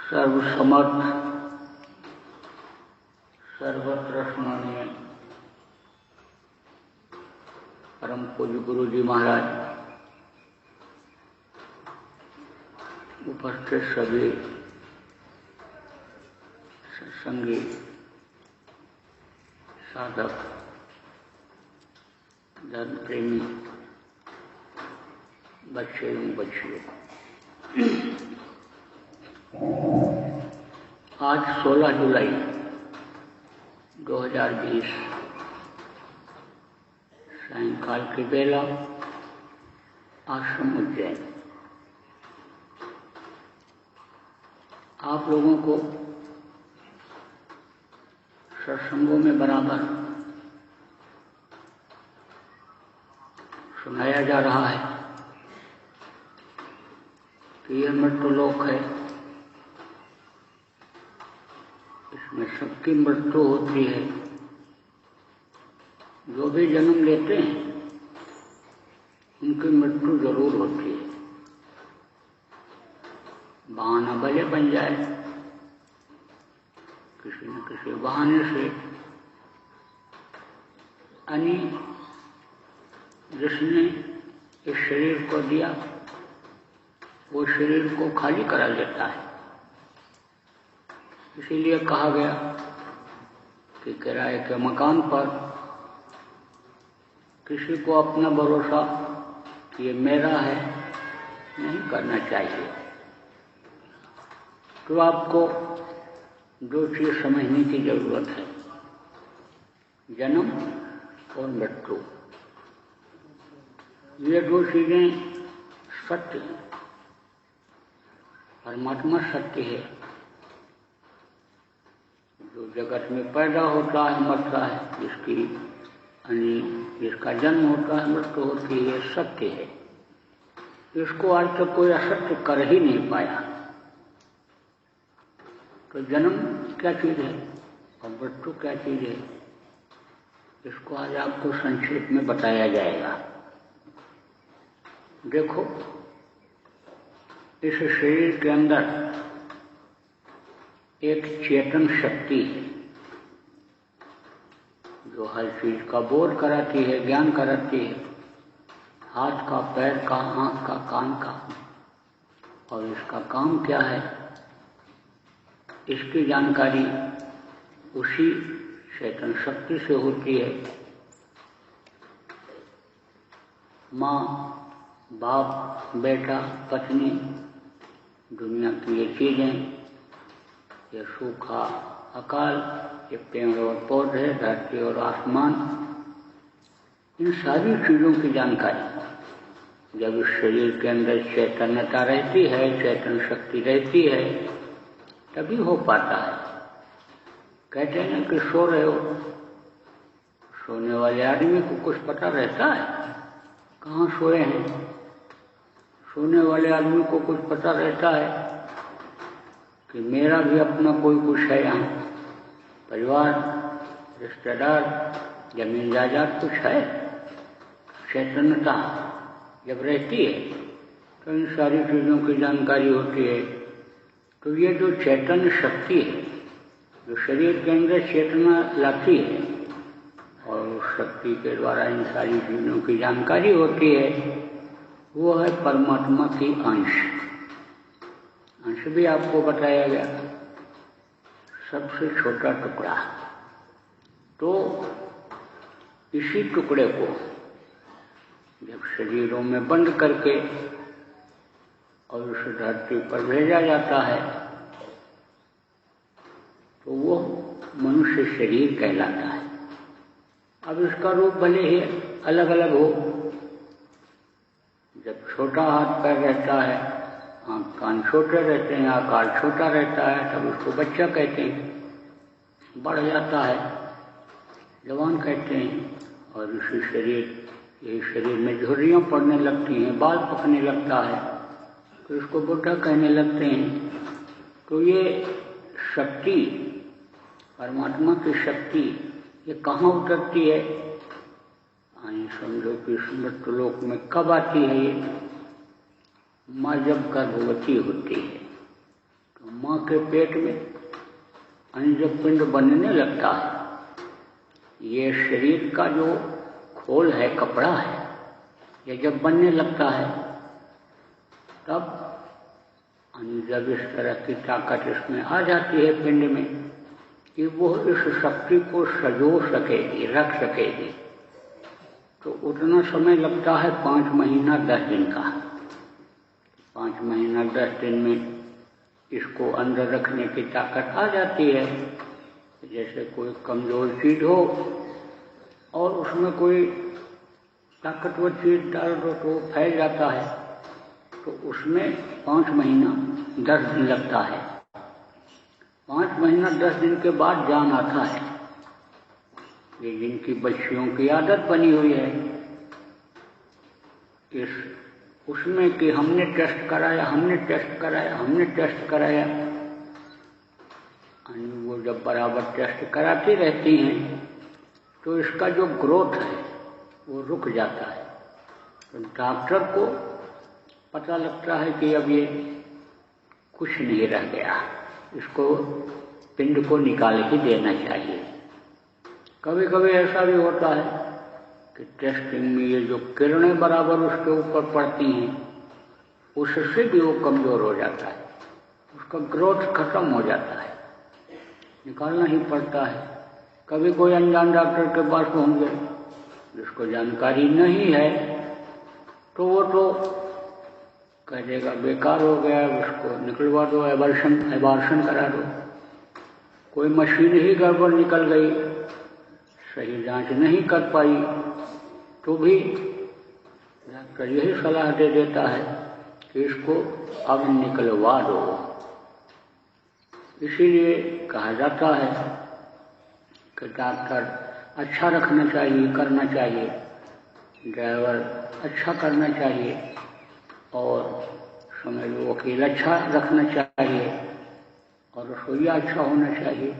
सर्वसमर्थ सर्वत्र स्मरणीय परम पूज्य गुरु जी महाराज, उपस्थित सभी सत्संगी साधक धर्म प्रेमी बच्चे एवं बच्चियों, आज 16 जुलाई 2020 सायंकाल की बेला आश्रम उज्जैन। आप लोगों को सत्संगों में बराबर सुनाया जा रहा है कि यह मृत्युलोक है, इसमें सबकी मृत्यु होती है। जो भी जन्म लेते हैं उनकी मृत्यु जरूर होती है। बहाना भले बन जाए, किसी न किसी बहाने से यानी जिसने इस शरीर को दिया वो शरीर को खाली करा देता है। इसीलिए कहा गया कि किराए के मकान पर किसी को अपना भरोसा कि ये मेरा है नहीं करना चाहिए। तो आपको दो चीज समझने की जरूरत है, जन्म और मृत्यु। ये दो चीजें सत्य हैं। परमात्मा सत्य है, जो जगत में पैदा होता है मरता है, जिसका जन्म होता है मृत्यु होती है, सत्य है। इसको आज तक कोई असत्य कर ही नहीं पाया। तो जन्म क्या चीज है और मृत्यु क्या चीज है, इसको आज आपको संक्षेप में बताया जाएगा। देखो, इस शरीर के अंदर एक चेतन शक्ति है जो हर चीज का बोध कराती है, ज्ञान कराती है, हाथ का, पैर का, आंख का, कान का। और इसका काम क्या है, इसकी जानकारी उसी चेतन शक्ति से होती है। माँ, बाप, बेटा, पत्नी, दुनिया की ये चीजें, ये सूखा, अकाल, ये पेड़ और पौधे, धरती और आसमान, इन सारी चीजों की जानकारी जब इस शरीर के अंदर चैतन्यता रहती है, चेतन शक्ति रहती है, तभी हो पाता है। कहते हैं कि सो रहे हो, सोने वाले आदमी को कुछ पता रहता है कहाँ सोए हैं? सोने वाले आदमी को कुछ पता रहता है कि मेरा भी अपना कोई कुछ है, यहाँ परिवार, रिश्तेदार, जमीन जायदाद कुछ है। चैतन्यता जब रहती है तो इन सारी चीजों की जानकारी होती है। तो ये जो चैतन्य शक्ति है, जो शरीर के अंदर चेतना लाती है और उस शक्ति के द्वारा इन सारी चीजों की जानकारी होती है, वो है परमात्मा की अंश। अंश भी आपको बताया गया, सबसे छोटा टुकड़ा। तो इसी टुकड़े को जब शरीरों में बंद करके और उस धरती पर भेजा जाता है तो वो मनुष्य शरीर कहलाता है। अब इसका रूप भले ही अलग अलग हो। जब छोटा हाथ पैर रहता है, आँख कान छोटे रहते हैं, आकार छोटा रहता है, तब उसको बच्चा कहते हैं। बढ़ जाता है, जवान कहते हैं। और इसी शरीर में झुर्रियाँ पड़ने लगती हैं, बाल पकने लगता है, तो इसको बुढ़ा कहने लगते हैं। तो ये शक्ति, परमात्मा की शक्ति, ये कहाँ उतरती है? समझो कि मृत्युलोक में कब आती है ये? माँ जब गर्भवती होती है तो माँ के पेट में जब पिंड बनने लगता है, ये शरीर का जो खोल है, कपड़ा है, ये जब बनने लगता है तब जब इस तरह की ताकत इसमें आ जाती है पिंड में कि वो इस शक्ति को सजो सकेगी, रख सकेगी, तो उतना समय लगता है 5 महीना 10 दिन का। 5 महीना 10 दिन में इसको अंदर रखने की ताकत आ जाती है। जैसे कोई कमजोर चीज हो और उसमें कोई ताकतवर चीज डाल दो तो फैल जाता है, तो उसमें 5 महीना 10 दिन लगता है। 5 महीना 10 दिन के बाद जान आता है। ये जिनकी बच्चियों की आदत बनी हुई है उसमें कि हमने टेस्ट कराया, वो जब बराबर टेस्ट कराती रहती हैं तो इसका जो ग्रोथ है वो रुक जाता है। तो डॉक्टर को पता लगता है कि अब ये कुछ नहीं रह गया, इसको पिंड को निकाल ही देना चाहिए। कभी कभी ऐसा भी होता है कि टेस्टिंग में ये जो किरणें बराबर उसके ऊपर पड़ती हैं उससे भी वो कमजोर हो जाता है, उसका ग्रोथ खत्म हो जाता है, निकालना ही पड़ता है। कभी कोई अनजान डॉक्टर के पास होंगे जिसको जानकारी नहीं है तो वो तो कह देगा बेकार हो गया, उसको निकलवा दो, एबार्शन करा दो। कोई मशीन ही गड़बड़ निकल गई, सही जांच नहीं कर पाई, तो भी डॉक्टर यही सलाह दे देता है कि इसको अब निकलवा दो। इसीलिए कहा जाता है कि डॉक्टर अच्छा रखना चाहिए, करना चाहिए, ड्राइवर अच्छा करना चाहिए और समझ लो वकील अच्छा रखना चाहिए और रसोईया अच्छा होना चाहिए।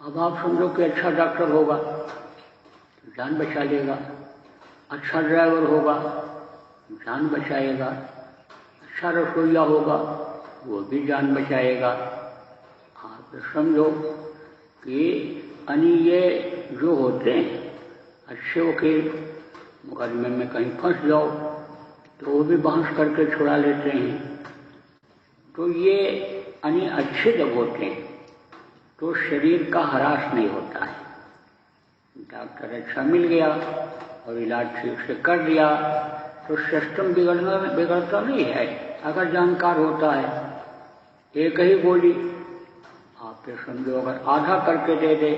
अब आप समझो कि अच्छा डॉक्टर होगा तो जान बचा लेगा, अच्छा ड्राइवर होगा जान बचाएगा, अच्छा रसोईया होगा वो भी जान बचाएगा। आप समझो कि ये जो होते हैं अच्छे वकील, मुकदमे में कहीं फंस जाओ तो वो भी बहस करके छुड़ा लेते हैं। तो ये अच्छे जब होते हैं तो शरीर का ह्रास नहीं होता है। डॉक्टर अच्छा मिल गया और इलाज ठीक से कर दिया तो सिस्टम बिगड़ता नहीं है। अगर जानकार होता है, एक ही गोली आपके समझो अगर आधा करके दे दे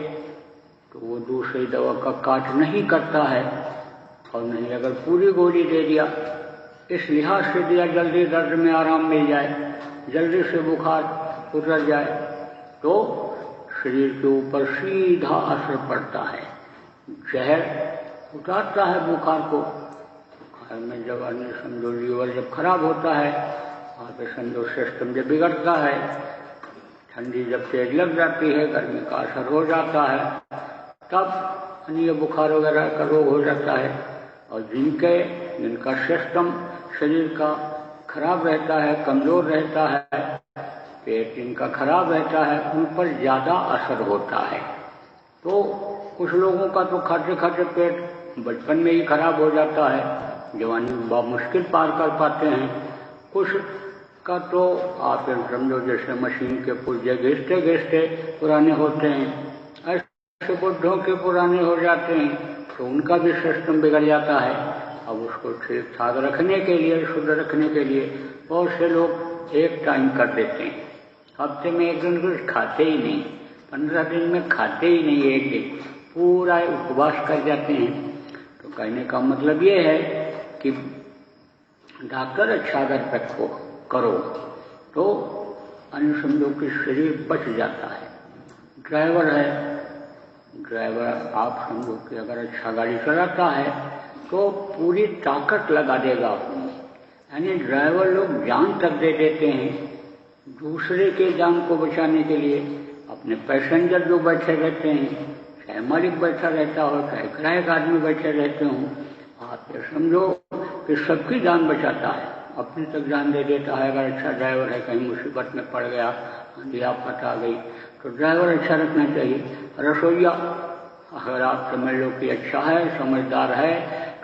तो वो दूसरी दवा का काट नहीं करता है, और नहीं अगर पूरी गोली दे दिया, इस लिहाज से दिया जल्दी दर्द में आराम मिल जाए, जल्दी से बुखार उतर जाए, तो शरीर के ऊपर सीधा असर पड़ता है। जहर उतारता है बुखार को। बुखार में जब अन्य समझो लीवर जब खराब होता है, वहाँ पे समझो सिस्टम जब बिगड़ता है, ठंडी जब तेज लग जाती है, गर्मी का असर हो जाता है, तब ये बुखार वगैरह का रोग हो जाता है। और जिनका सिस्टम शरीर का खराब रहता है, कमजोर रहता है, पेट इनका खराब रहता है, उन पर ज्यादा असर होता है। तो कुछ लोगों का तो खाते खाते पेट बचपन में ही खराब हो जाता है, जवानी में बहुत मुश्किल पार कर पाते हैं। कुछ का तो आप समझो जैसे मशीन के पुर्जे घिसते घिसते पुराने होते हैं, ऐसे बुढ़ों के पुराने हो जाते हैं, तो उनका भी सिस्टम बिगड़ जाता है। अब उसको ठीक ठाक रखने के लिए, शुद्ध रखने के लिए बहुत से लोग एक टाइम कर देते हैं, हफ्ते में एक दिन कुछ खाते ही नहीं, 15 दिन में खाते ही नहीं, एक दिन पूरा उपवास कर जाते हैं। तो कहने का मतलब ये है कि डॉक्टर अच्छा अगर रखो करो तो समझो कि शरीर बच जाता है। ड्राइवर है, ड्राइवर आप समझो कि अगर अच्छा गाड़ी चलाता है तो पूरी ताकत लगा देगा अपनी, यानी ड्राइवर लोग जान तक दे देते हैं दूसरे के जान को बचाने के लिए। अपने पैसेंजर जो बैठे रहते हैं, चाहे मालिक बैठा रहता हो, चाहे किराए का आदमी बैठे रहते हों, आप ये समझो कि सबकी जान बचाता है। अपने तक जान दे देता है। अगर अच्छा ड्राइवर है, कहीं मुसीबत में पड़ गया, आंधी आफत आ गई, तो ड्राइवर अच्छा रखना चाहिए। रसोईया अगर आप समझ लो कि अच्छा है, समझदार है,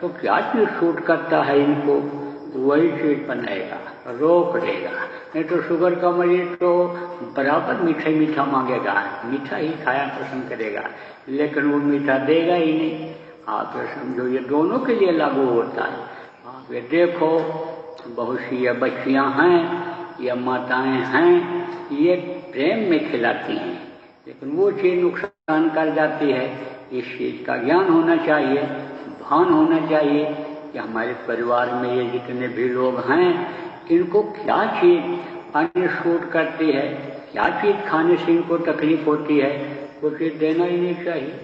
तो क्या चीज सूट करता है इनको, वही चीज बनाएगा, रोक देगा। नहीं तो शुगर का मरीज तो बराबर मीठा मीठा मांगेगा, मीठा ही खाया पसंद करेगा, लेकिन वो मीठा देगा ही नहीं। आप ये समझो ये दोनों के लिए लागू होता है। आप ये देखो, बहुत सी ये बच्चियां हैं, ये माताएं हैं, ये प्रेम में खिलाती हैं, लेकिन वो चीज नुकसान कर जाती है। इस चीज का ज्ञान होना चाहिए, भान होना चाहिए कि हमारे परिवार में ये जितने भी लोग हैं, इनको क्या चीज अन्य सूट करती है, क्या चीज खाने से इनको तकलीफ होती है, वो चीज देना ही नहीं चाहिए।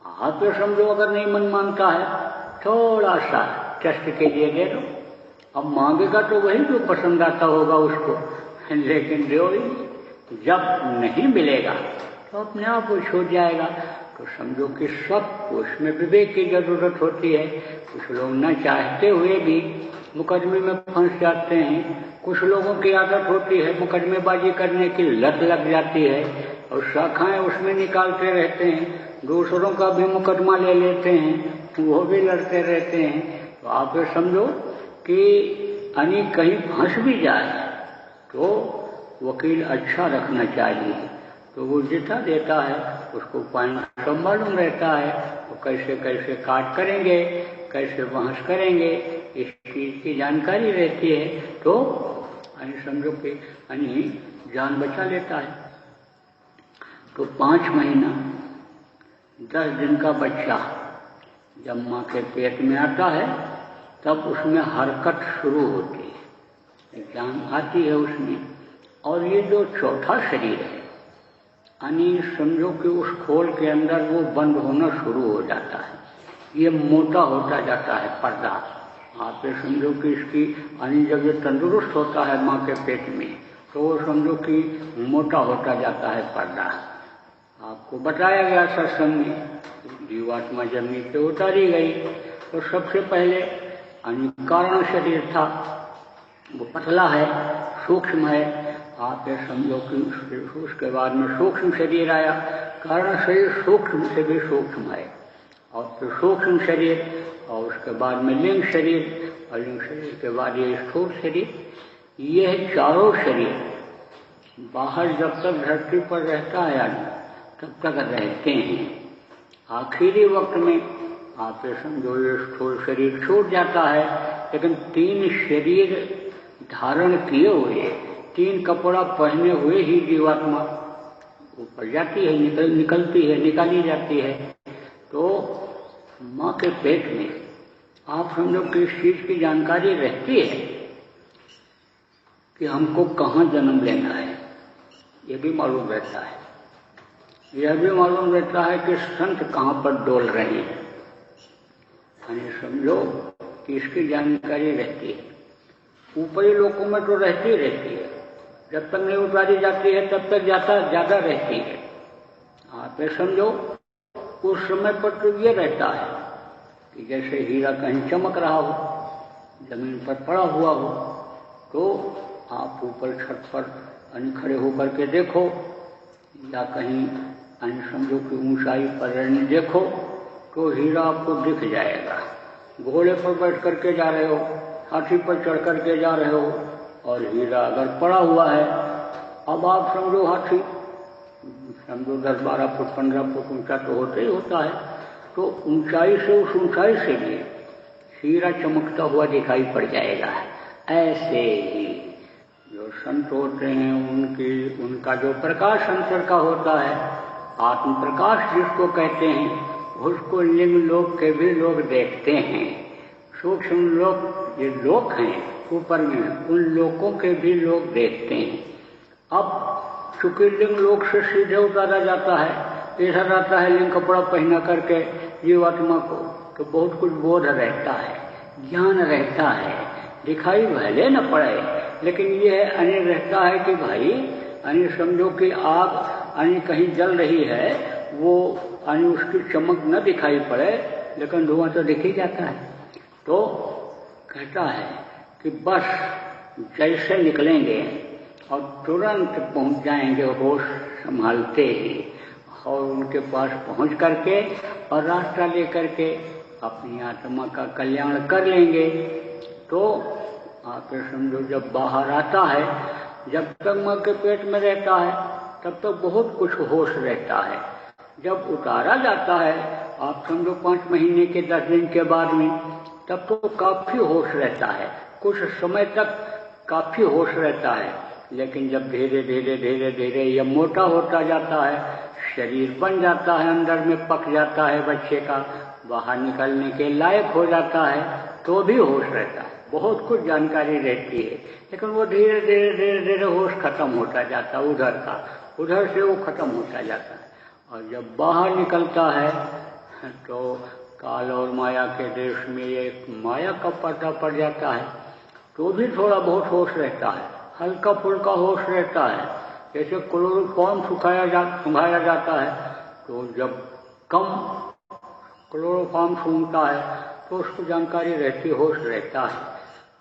आप तो समझो अगर नहीं मन मानता है, थोड़ा सा टेस्ट के लिए दे दो। अब मांगेगा तो वही जो पसंद आता होगा उसको, लेकिन दो ही। जब नहीं मिलेगा तो अपने आप वो छूट जाएगा। तो समझो कि सबको उसमें विवेक की जरूरत होती है। कुछ लोग न चाहते हुए भी मुकदमे में फंस जाते हैं। कुछ लोगों की आदत होती है मुकदमेबाजी करने की, लत लग जाती है और शाखाएं उसमें निकालते रहते हैं, दूसरों का भी मुकदमा ले लेते हैं, वो भी लड़ते रहते हैं। तो आप ये समझो कि कहीं फंस भी जाए तो वकील अच्छा रखना चाहिए। तो वो जितना देता है उसको पॉइंट सब मालूम रहता है, तो कैसे कैसे काट करेंगे, कैसे बहस करेंगे, इस चीज की जानकारी रहती है। तो समझो कि जान बचा लेता है। तो 5 महीना 10 दिन का बच्चा जब माँ के पेट में आता है, तब उसमें हरकत शुरू होती है, जान आती है उसमें। और ये जो चौथा शरीर है, समझो कि उस खोल के अंदर वो बंद होना शुरू हो जाता है, ये मोटा होता जाता है पर्दा। आप ये समझो कि इसकी जब ये तंदुरुस्त होता है माँ के पेट में, तो वो समझो कि मोटा होता जाता है पर्दा। आपको बताया गया सत्संग में, जीवात्मा जब नीचे उतारी गई तो सबसे पहले कारण शरीर था, वो पतला है, सूक्ष्म है। आप ये समझो कि उसके बाद में सूक्ष्म शरीर आया। कारण शरीर सूक्ष्म से भी सूक्ष्म है, और फिर सूक्ष्म शरीर, और उसके बाद में लिंग शरीर, और लिंग शरीर के बाद ये स्थूल शरीर। ये चारों शरीर बाहर जब तक धरती पर रहता है आदमी, तब तक रहते हैं। आखिरी वक्त में आप ये समझो ये स्थूल शरीर छूट जाता है, लेकिन 3 शरीर धारण किए हुए, 3 कपड़ा पहने हुए ही जीवात्मा ऊपर जाती है, निकाली जाती है। तो माँ के पेट में आप समझो कि इस चीज की जानकारी रहती है कि हमको कहाँ जन्म लेना है, ये भी मालूम रहता है। यह भी मालूम रहता है कि संत कहाँ पर डोल रहे हैं, समझो कि इसकी जानकारी रहती है। ऊपरी लोकों में तो रहती है, जब तक नहीं उतारी जाती है तब तक ज्यादा रहती है। आप ये समझो उस समय पर तो ये रहता है कि जैसे हीरा कहीं चमक रहा हो, जमीन पर पड़ा हुआ हो, तो आप ऊपर छत पर खड़े होकर के देखो, या कहीं समझो कि ऊंचाई पर देखो, तो हीरा आपको दिख जाएगा। घोड़े पर बैठ करके जा रहे हो, हाथी पर चढ़ करके जा रहे हो, और हीरा अगर पड़ा हुआ है, अब आप समझो हाथी समझो 10-12 फुट 15 फुट ऊंचा तो होता ही होता है, तो ऊंचाई से उस ऊंचाई से भी हीरा चमकता हुआ दिखाई पड़ जाएगा। ऐसे ही जो संत होते हैं उनका जो प्रकाश अंतर का होता है, आत्म प्रकाश जिसको कहते हैं, उसको लिंग लोक के भी लोग देखते हैं। सूक्ष्म लोक ये लोक हैं ऊपर में, उन लोकों के भी लोग देखते हैं। अब चूंकि लिंग लोक से सीधे उतारा जाता है, इधर आता है लिंग कपड़ा पहना करके जीवात्मा को, तो बहुत कुछ बोध रहता है, ज्ञान रहता है, दिखाई भले न पड़े, लेकिन ये रहता है कि भाई समझो कि आग कहीं जल रही है, वो उसकी चमक न दिखाई पड़े, लेकिन धुआं तो दिख ही जाता है। तो कहता है कि बस जैसे निकलेंगे और तुरंत पहुंच जाएंगे होश संभालते ही, और उनके पास पहुंच करके और रास्ता लेकर के अपनी आत्मा का कल्याण कर लेंगे। तो आप समझो जब बाहर आता है, जब तक मां के पेट में रहता है तब तक बहुत कुछ होश रहता है। जब उतारा जाता है आप समझो 5 महीने के 10 दिन के बाद में, तब तो काफी होश रहता है, कुछ समय तक काफी होश रहता है। लेकिन जब धीरे धीरे धीरे धीरे ये मोटा होता जाता है, शरीर बन जाता है, अंदर में पक जाता है बच्चे का, बाहर निकलने के लायक हो जाता है, तो भी होश रहता है, बहुत कुछ जानकारी रहती है। लेकिन वो धीरे धीरे धीरे धीरे होश खत्म होता जाता है, उधर का उधर से वो खत्म होता जाता है। और जब बाहर निकलता है तो काल और माया के देश में एक माया का पर्दा पड़ जाता है, तो भी थोड़ा बहुत होश रहता है, हल्का फुल्का होश रहता है। जैसे क्लोरोफॉर्म सुखाया जाता है, तो जब कम क्लोरोफॉर्म सूंघता है तो उसको जानकारी रहती, होश रहता है।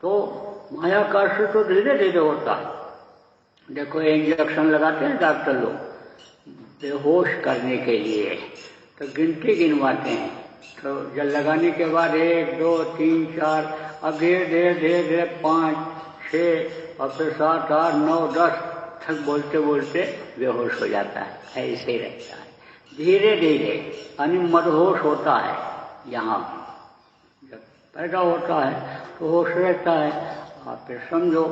तो माया का असर तो धीरे धीरे होता है। देखो इंजेक्शन लगाते हैं डॉक्टर लोग बेहोश करने के लिए, तो गिनती गिनवाते हैं, तो जब लगाने के बाद 1 2 3 4, अब धीरे धीरे धीरे धीरे 5 6 और फिर 7 8 9 10 तक बोलते बोलते बेहोश हो जाता है। ऐसे ही रहता है धीरे धीरे, यानी मदहोश होता है। यहाँ जब पैदा होता है तो होश रहता है। आप फिर समझो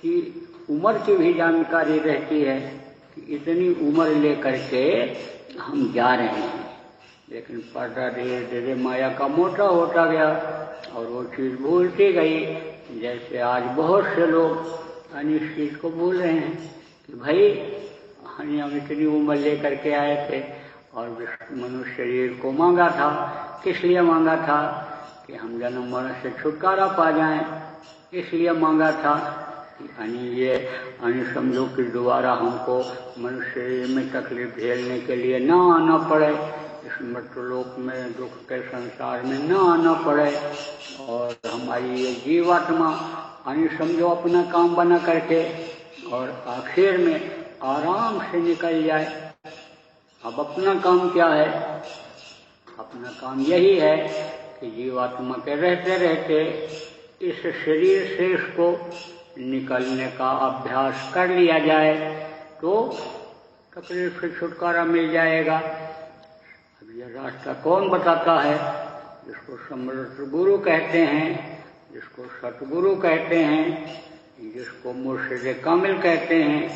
कि उम्र की भी जानकारी रहती है कि इतनी उम्र लेकर के हम जा रहे हैं, लेकिन पर्दा धीरे धीरे माया का मोटा होता गया और वो चीज़ भूलती गई। जैसे आज बहुत से लोग इस चीज़ को भूल रहे हैं कि भाई हम इतनी उम्र लेकर के आए थे और मनुष्य शरीर को मांगा था, किस लिए मांगा था? कि हम जन्म मरण से छुटकारा पा जाएं, इसलिए मांगा था। ये समझो कि दोबारा हमको मनुष्य शरीर में तकलीफ झेलने के लिए ना आना पड़े, इस मृत्युलोक में दुख के संसार में ना आना पड़े, और हमारी ये जीवात्मा समझो अपना काम बना करके और आखिर में आराम से निकल जाए। अब अपना काम क्या है? अपना काम यही है कि जीवात्मा के रहते रहते इस शरीर से इसको निकलने का अभ्यास कर लिया जाए तो तकलीफ से छुटकारा मिल जाएगा। अब यह रास्ता कौन बताता है? जिसको समर्थ गुरु कहते हैं, जिसको सतगुरु कहते हैं, जिसको मुर्शिद कामिल कहते हैं,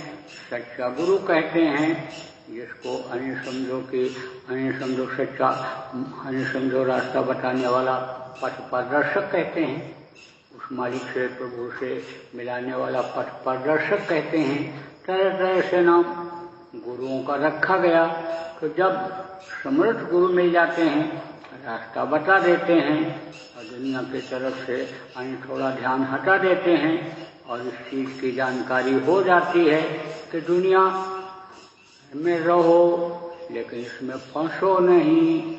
सच्चा गुरु कहते हैं, जिसको समझो सच्चा समझो रास्ता बताने वाला पथ प्रदर्शक कहते हैं, उस मालिक से प्रभु से मिलाने वाला पथ प्रदर्शक कहते हैं। तरह तरह से नाम गुरुओं का रखा गया। तो जब समर्थ गुरु मिल जाते हैं, रास्ता बता देते हैं और दुनिया की तरफ से थोड़ा ध्यान हटा देते हैं और इस चीज़ की जानकारी हो जाती है कि दुनिया में रहो लेकिन इसमें फंसो नहीं।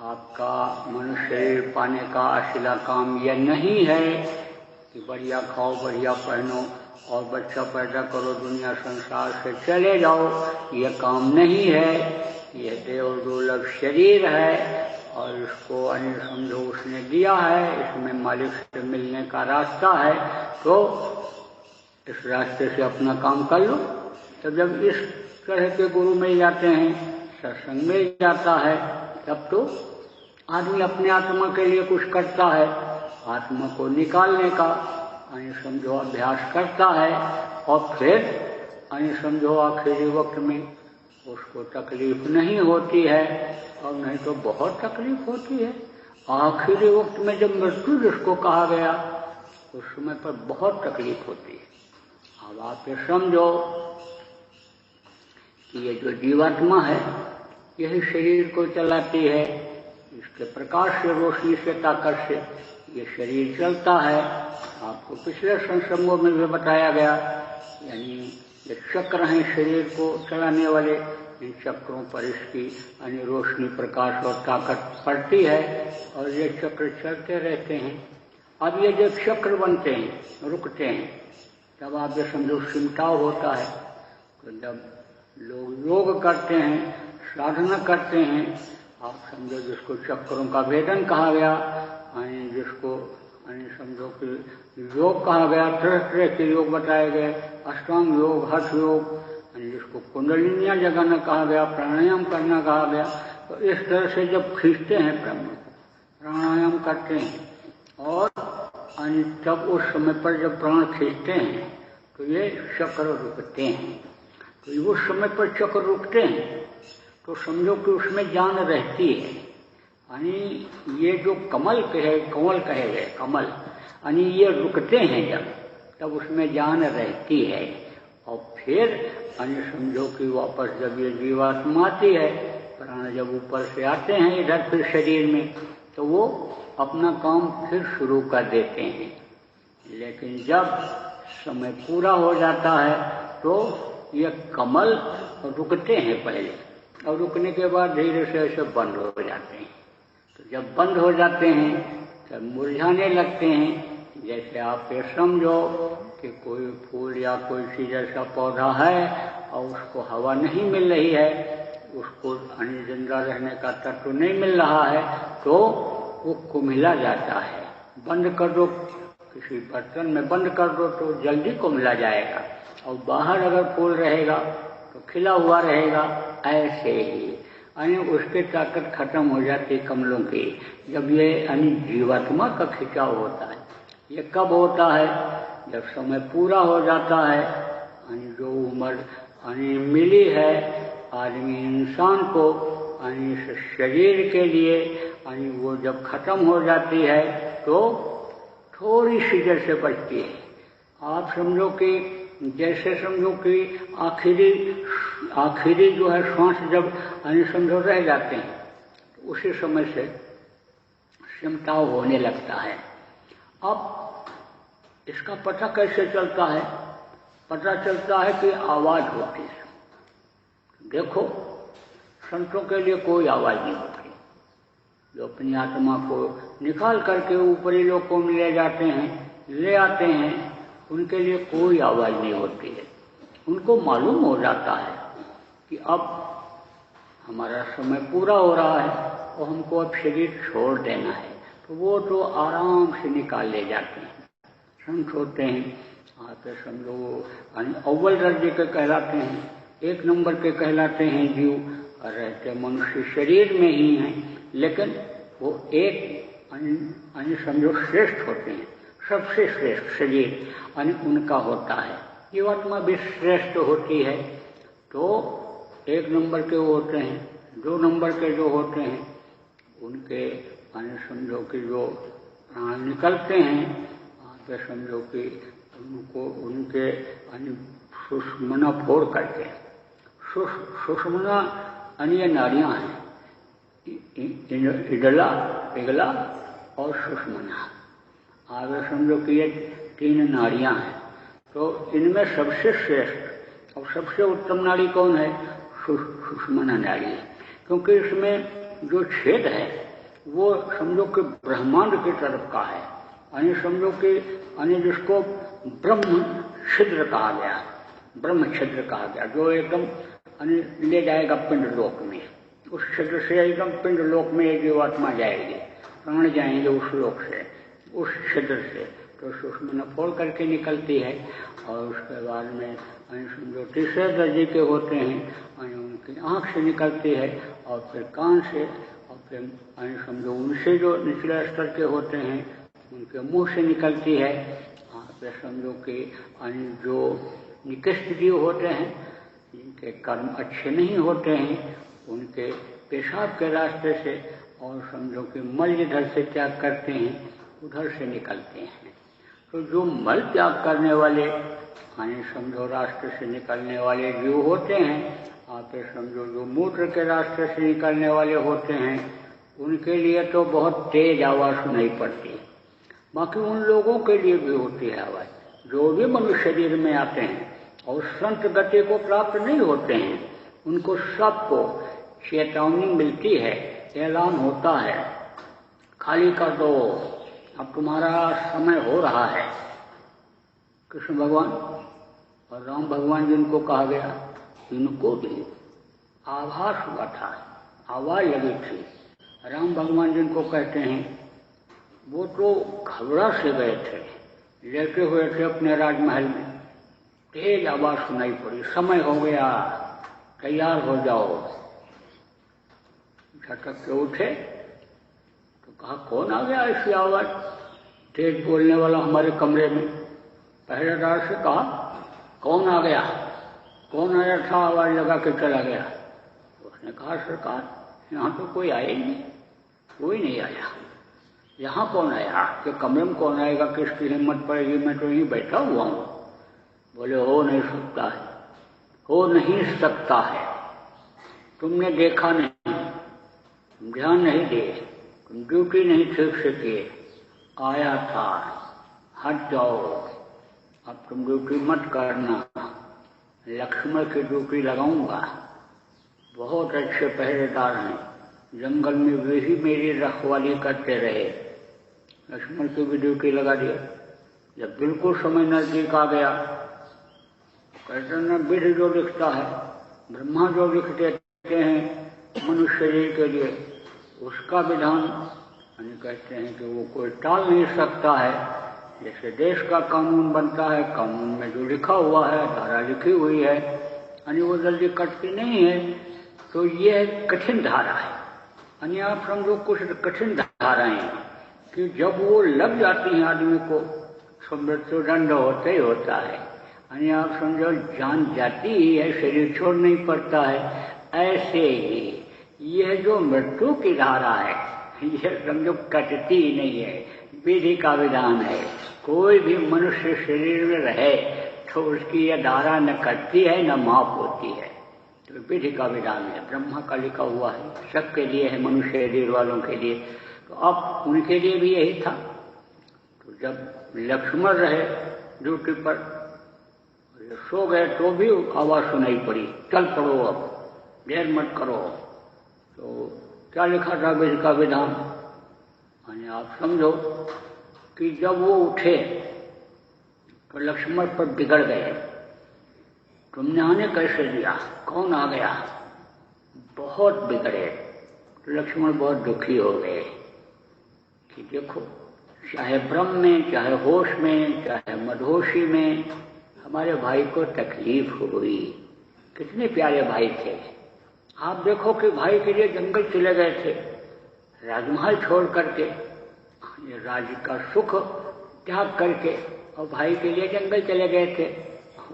आपका मनुष्य शरीर पाने का असला काम यह नहीं है कि बढ़िया खाओ, बढ़िया पहनो और बच्चा पैदा करो, दुनिया संसार से चले जाओ। यह काम नहीं है। यह देव दुर्लभ शरीर है और इसको समझो उसने दिया है, इसमें मालिक से मिलने का रास्ता है, तो इस रास्ते से अपना काम कर लो। तब जब इस तरह के गुरु मिल जाते हैं, सत्संग मिल जाता है, तब तो आदमी अपने आत्मा के लिए कुछ करता है, आत्मा को निकालने का समझो अभ्यास करता है और फिर समझो आखिरी वक्त में उसको तकलीफ नहीं होती है, और नहीं तो बहुत तकलीफ होती है। आखिरी वक्त में जब मृत्यु जिसको कहा गया, उस समय पर बहुत तकलीफ होती है। अब आप ये समझो कि ये जो जीवात्मा है यही शरीर को चलाती है, इसके प्रकाश से, रोशनी से, ताकत से ये शरीर चलता है। आपको पिछले संसंगों में भी बताया गया, यानी ये चक्र हैं शरीर को चलाने वाले, इन चक्रों पर इसकी रोशनी, प्रकाश और ताकत पड़ती है और ये चक्र चलते रहते हैं। अब ये जब चक्र बनते हैं, रुकते हैं, तब आप ये समझो सिमटाव होता है। तो जब लोग योग करते हैं, साधना करते हैं, आप समझो जिसको चक्रों का भेदन कहा गया, जिसको समझो कि योग कहा गया, तरह तरह के योग बताए गए, अष्टांग योग, हठ योग, जिसको कुंडलिनियां जगाना कहा गया, प्राणायाम करना कहा गया। तो इस तरह से जब खींचते हैं ब्रह्म को, प्राणायाम करते हैं और तब उस समय पर जब प्राण खींचते हैं तो ये चक्र रुकते हैं। तो उस समय पर चक्र रुकते हैं तो समझो कि उसमें जान रहती है। यानी ये जो कमल कहे गए कमल, यानी ये रुकते हैं जब, तब उसमें जान रहती है। और फिर समझो कि वापस जब ये जीवात्मा आती है, प्राण जब ऊपर से आते हैं इधर फिर शरीर में, तो वो अपना काम फिर शुरू कर देते हैं। लेकिन जब समय पूरा हो जाता है तो ये कमल रुकते हैं पहले, और रुकने के बाद धीरे से ऐसे बंद हो जाते हैं। तो जब बंद हो जाते हैं तब मुरझाने लगते हैं। जैसे आप ये समझो कि कोई फूल या कोई चीज ऐसा पौधा है और उसको हवा नहीं मिल रही है, उसको जिंदा रहने का तत्व नहीं मिल रहा है, तो वो कुम्हिला जाता है। बंद कर दो, किसी बर्तन में बंद कर दो तो जल्दी कुम्हिला जाएगा, और बाहर अगर फूल रहेगा तो खिला हुआ रहेगा। ऐसे ही उसकी ताकत खत्म हो जाती कमलों की जब ये जीवात्मा का खिंचाव होता है। ये कब होता है? जब समय पूरा हो जाता है। जो उम्र मिली है आदमी इंसान को इस शरीर के लिए, वो जब खत्म हो जाती है तो थोड़ी सी जैसे बचती है। आप समझो कि जैसे समझो कि आखिरी जो है श्वास जब समझो रह जाते हैं, तो उसी समय से सिमटाव होने लगता है। अब इसका पता कैसे चलता है? पता चलता है कि आवाज होती है। देखो, संतों के लिए कोई आवाज नहीं होती। जो अपनी आत्मा को निकाल करके ऊपरी लोकों में ले जाते हैं, ले आते हैं, उनके लिए कोई आवाज नहीं होती है। उनको मालूम हो जाता है कि अब हमारा समय पूरा हो रहा है और हमको अब शरीर छोड़ देना है। तो वो तो आराम से निकाल ले जाते हैं। संत होते हैं, आप समझो अव्वल दर्जे के कहलाते हैं, एक नंबर के कहलाते हैं जीव, और रहते मनुष्य शरीर में ही हैं, लेकिन वो एक समझो श्रेष्ठ होते हैं। सबसे श्रेष्ठ शरीर उनका होता है। जीवात्मा भी श्रेष्ठ होती है। तो एक नंबर के वो होते हैं, दो नंबर के जो होते हैं उनके समझो कि जो प्राण निकलते हैं, आप समझो कि उनको उनके सुषुम्ना फोड़ करते हैं। सुषुम्ना अन्य नाड़ियां हैं, पिघला और सुषुम्ना। आप समझो कि ये तीन नाड़ियां हैं। तो इनमें सबसे श्रेष्ठ और सबसे उत्तम नाड़ी कौन है? सुषुम्ना नाड़ी है, क्योंकि इसमें जो छेद है वो समझो कि ब्रह्मांड की तरफ का है। समझो कि जिसको ब्रह्म छिद्र कहा गया, ब्रह्म छिद्र कहा गया, जो एकदम ले जाएगा पिंड लोक में। उस छिद्र से एकदम पिंड लोक में एक जीवात्मा जाएगी, प्राण जाएंगे उस लोक से, उस छिद्र से। तो सुषुम्ना फोड़ करके निकलती है, और उसके बाद में समझो तीसरे दर्जे के होते हैं, उनकी आँख से निकलती है, और फिर कान से, और फिर समझो उनसे जो निचले स्तर के होते हैं उनके मुंह से निकलती है। आप समझो कि जो निकृष्ट जीव होते हैं, जिनके कर्म अच्छे नहीं होते हैं, उनके पेशाब के रास्ते से, और समझो कि मल जिधर से त्याग करते हैं उधर से निकलते हैं। तो जो मल त्याग करने वाले समझो रास्ते से निकलने वाले जीव होते हैं, आप समझो जो मूत्र के रास्ते से निकलने वाले होते हैं, उनके लिए तो बहुत तेज आवाज सुनाई पड़ती है। बाकी उन लोगों के लिए भी होती है आवाज, जो भी मनुष्य शरीर में आते हैं और संत गति को प्राप्त नहीं होते हैं, उनको सबको चेतावनी मिलती है, ऐलान होता है, खाली कर दो, अब तुम्हारा समय हो रहा है। कृष्ण भगवान और राम भगवान जिनको कहा गया, इनको भी आभास हुआ था, आवाज लगी थी। राम भगवान जिनको कहते हैं, वो तो घबरा से गए थे, लेटे हुए थे अपने राजमहल में। तेज आवाज सुनाई पड़ी, समय हो गया, तैयार हो जाओ। झटक के उठे तो कहा, कौन आ गया ऐसी आवाज, तेज बोलने वाला हमारे कमरे में। पहरेदार से कहा, कौन आ गया, कौन आया था, आवाज लगा के चला गया। उसने कहा, सरकार यहाँ तो कोई आया ही नहीं, कोई नहीं आया। यहाँ कौन आया, कि कमरे में कौन आएगा, किसकी हिम्मत पड़ेगी, मैं तो यहीं बैठा हुआ हूँ। बोले, हो नहीं सकता है, हो नहीं सकता है, तुमने देखा नहीं, तुम ध्यान नहीं दिए, तुम ड्यूटी नहीं ठीक से किए। आया था, हट जाओ, अब तुम ड्यूटी मत करना, लक्ष्मण की ड्यूटी लगाऊंगा। बहुत अच्छे पहरेदार हैं, जंगल में वे ही मेरी रखवाली करते रहे। लक्ष्मण की भी ड्यूटी लगा दिया। जब बिल्कुल समय नजदीक आ गया, कहते न विधि जो लिखता है, ब्रह्मा जो लिख देते हैं मनुष्य शरीर के लिए, उसका विधान कहते हैं कि वो कोई टाल नहीं सकता है। जैसे देश का कानून बनता है, कानून में जो लिखा हुआ है, धारा लिखी हुई है, यानी वो जल्दी कटती नहीं है। तो ये कठिन धारा है, यानी आप समझो कुछ कठिन धाराएं कि जब वो लग जाती हैं आदमी को, तो मृत्युदंड होता ही होता है। यानी आप समझो जान जाती ही है, शरीर छोड़ नहीं पड़ता है। ऐसे ही यह जो मृत्यु की धारा है, यह समझो कटती ही नहीं है, विधि का विधान है। कोई भी मनुष्य शरीर में रहे तो उसकी यह धारा न कटती है न माफ होती है। तो विधि का विधान है, ब्रह्मा का लिखा हुआ है, सबके लिए है, मनुष्य शरीर वालों के लिए। तो अब उनके लिए भी यही था। तो जब लक्ष्मण रहे ड्यूटी पर, सो गए तो भी आवाज सुनाई पड़ी, चल पड़ो, अब देर मत करो। तो क्या लिखा था विधि का विधान, यानी आप समझो कि जब वो उठे तो लक्ष्मण पर बिगड़ गए। तुमने आने कैसे दिया, कौन आ गया, बहुत बिगड़े। तो लक्ष्मण बहुत दुखी हो गए कि देखो, चाहे ब्रह्म में, चाहे होश में, चाहे मदहोशी में, हमारे भाई को तकलीफ हुई। कितने प्यारे भाई थे। आप देखो कि भाई के लिए जंगल चले गए थे, राजमहल छोड़ करके, राज्य का सुख त्याग करके, और भाई के लिए जंगल चले गए थे।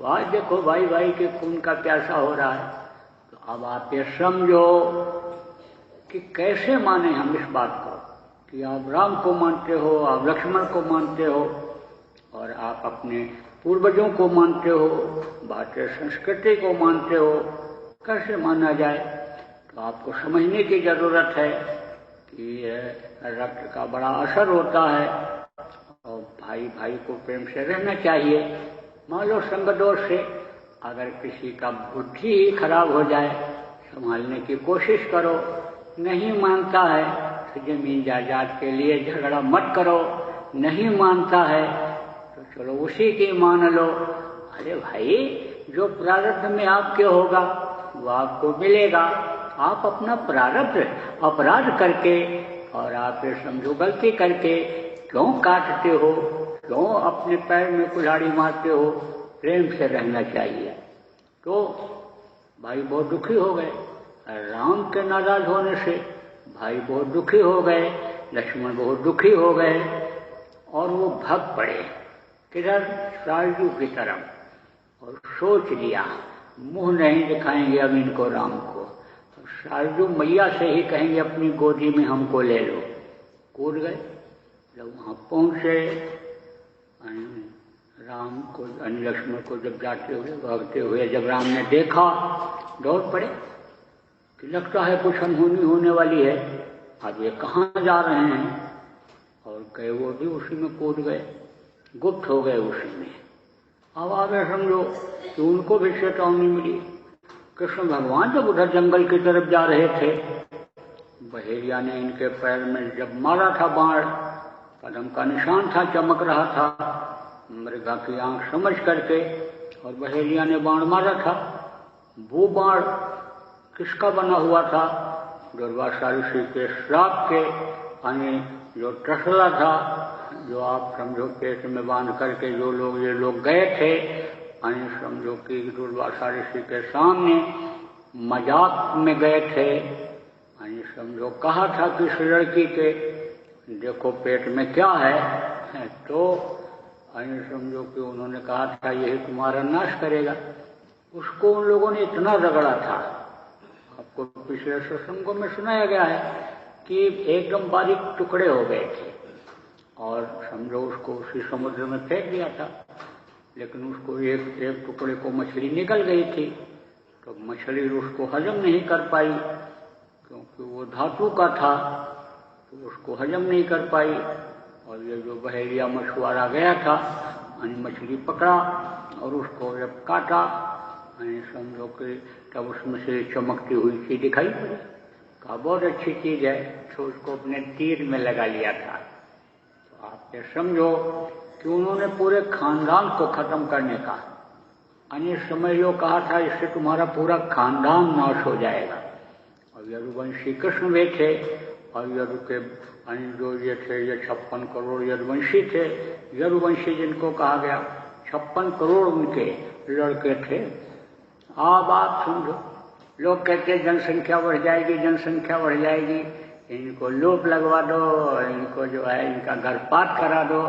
आज देखो भाई भाई के खून का प्यासा हो रहा है। तो अब आप ये समझो कि कैसे माने हम इस बात को कि आप राम को मानते हो, आप लक्ष्मण को मानते हो, और आप अपने पूर्वजों को मानते हो, भारतीय संस्कृति को मानते हो, कैसे माना जाए। तो आपको समझने की जरूरत है कि रक्त का बड़ा असर होता है, और भाई भाई को प्रेम से रहना चाहिए। मान लो संग दोष से अगर किसी का बुद्धि ही खराब हो जाए, संभालने की कोशिश करो। नहीं मानता है तो जमीन जायदाद के लिए झगड़ा मत करो। नहीं मानता है तो चलो उसी की मान लो। अरे भाई, जो प्रारब्ध में आपके होगा वो आपको मिलेगा। आप अपना प्रारब्ध अपराध करके, और आप ये समझो गलती करके क्यों काटते हो, क्यों अपने पैर में कुल्हाड़ी मारते हो। प्रेम से रहना चाहिए। तो भाई बहुत दुखी हो गए, राम के नाराज होने से भाई बहुत दुखी हो गए, लक्ष्मण बहुत दुखी हो गए, और वो भाग पड़े किधर, सरयू की तरफ, और सोच लिया मुंह नहीं दिखाएंगे अब इनको राम को, तो सरयू मैया से ही कहेंगे अपनी गोदी में हमको ले लो। कूद गए। जब वहां पहुंचे, राम को लक्ष्मण को जब जाते हुए भागते हुए जब राम ने देखा, दौड़ पड़े कि लगता है कुछ अनहोनी होने वाली है, अब ये कहाँ जा रहे हैं। और गए वो भी उसी में कूद गए, गुप्त हो गए उसी में। अब आगे समझो कि उनको भी चेतावनी मिली। कृष्ण भगवान जब उधर जंगल की तरफ जा रहे थे, बहेलिया ने इनके पैर में जब मारा था बाण, कदम का निशान था, चमक रहा था। मृगा की आंख समझ करके और बहेलिया ने बाण मारा था। वो बाण किसका बना हुआ था? दुर्वासा ऋषि के श्राप के, यानी जो टसला था, जो आप समझो पेट में बांध करके जो लोग ये लोग गए थे, यानी समझो कि दुर्वासा ऋषि के सामने मजाक में गए थे, यानी समझो कहा था कि इस लड़की के देखो पेट में क्या है, तो यानी समझो कि उन्होंने कहा था यही तुम्हारा नाश करेगा। उसको उन लोगों ने इतना रगड़ा था, आपको पिछले सत्संगों में सुनाया गया है कि एकदम बारीक टुकड़े हो गए थे और समझो उसको उसी समुद्र में फेंक दिया था। लेकिन उसको एक टुकड़े को मछली निकल गई थी, तो मछली उसको हजम नहीं कर पाई, क्योंकि वो धातु का था, तो उसको हजम नहीं कर पाई। और ये जो बहेलिया मछुआरा गया था, यानी मछली पकड़ा और उसको जब काटा, यानी समझो कि तब उसमें से चमकती हुई चीज दिखाई पड़ी। कहा बहुत अच्छी चीज है, तो उसको अपने तीर में लगा लिया था। तो आप ये समझो कि उन्होंने पूरे खानदान को खत्म करने का, अन्य समय लो कहा था इससे तुम्हारा पूरा खानदान नाश हो जाएगा। और यदुवंशी कृष्ण वे थे, और यदु के जो ये थे ये 56 करोड़ यदुवंशी थे। यदुवंशी जिनको कहा गया, 56 करोड़ उनके लड़के थे। अब आप समझो, लोग कहते जनसंख्या बढ़ जाएगी, जनसंख्या बढ़ जाएगी, इनको लोप लगवा दो, इनको जो है इनका गर्भपात करा दो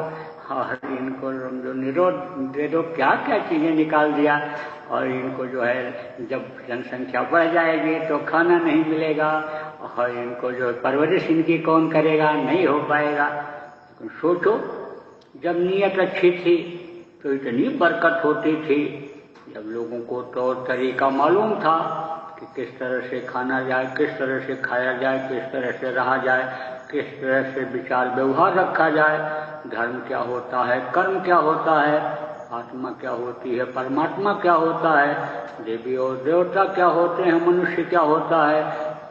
और इनको जो निरोध दे दो, क्या क्या चीजें निकाल दिया। और इनको जो है जब जनसंख्या बढ़ जाएगी तो खाना नहीं मिलेगा और इनको जो परवरिश इनकी कौन करेगा, नहीं हो पाएगा। लेकिन सोचो, जब नीयत अच्छी थी तो इतनी बरकत होती थी, जब लोगों को तौर तरीका मालूम था कि किस तरह से खाना जाए, किस तरह से खाया जाए, किस तरह से रहा जाए, किस तरह से विचार व्यवहार रखा जाए, धर्म क्या होता है, कर्म क्या होता है, आत्मा क्या होती है, परमात्मा क्या होता है, देवी और देवता क्या होते हैं, मनुष्य क्या होता है,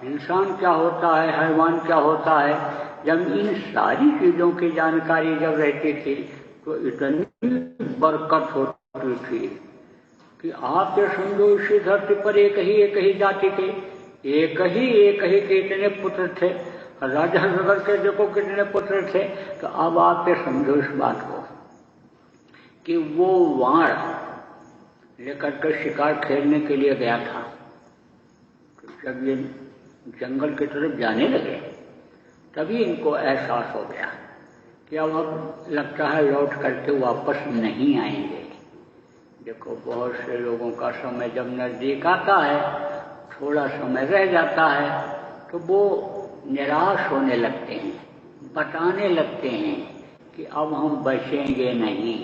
इंसान क्या होता है, हैवान क्या होता है। जब इन सारी चीजों की जानकारी जब रहती थी तो इतनी बरकत होती थी कि आप ये समझो इसी धरती पर एक ही जाति के एक ही के इतने पुत्र थे। राजा नगर के देखो कितने पुत्र थे। तो अब आप ये समझो इस बात को कि वो वाण लेकर के शिकार खेलने के लिए गया था। तो जब ये जंगल की तरफ जाने लगे तभी इनको एहसास हो गया कि अब लगता है लौट करके वापस नहीं आएंगे। देखो, बहुत से लोगों का समय जब नजदीक आता है, थोड़ा समय रह जाता है, तो वो निराश होने लगते हैं, बताने लगते हैं कि अब हम बचेंगे नहीं।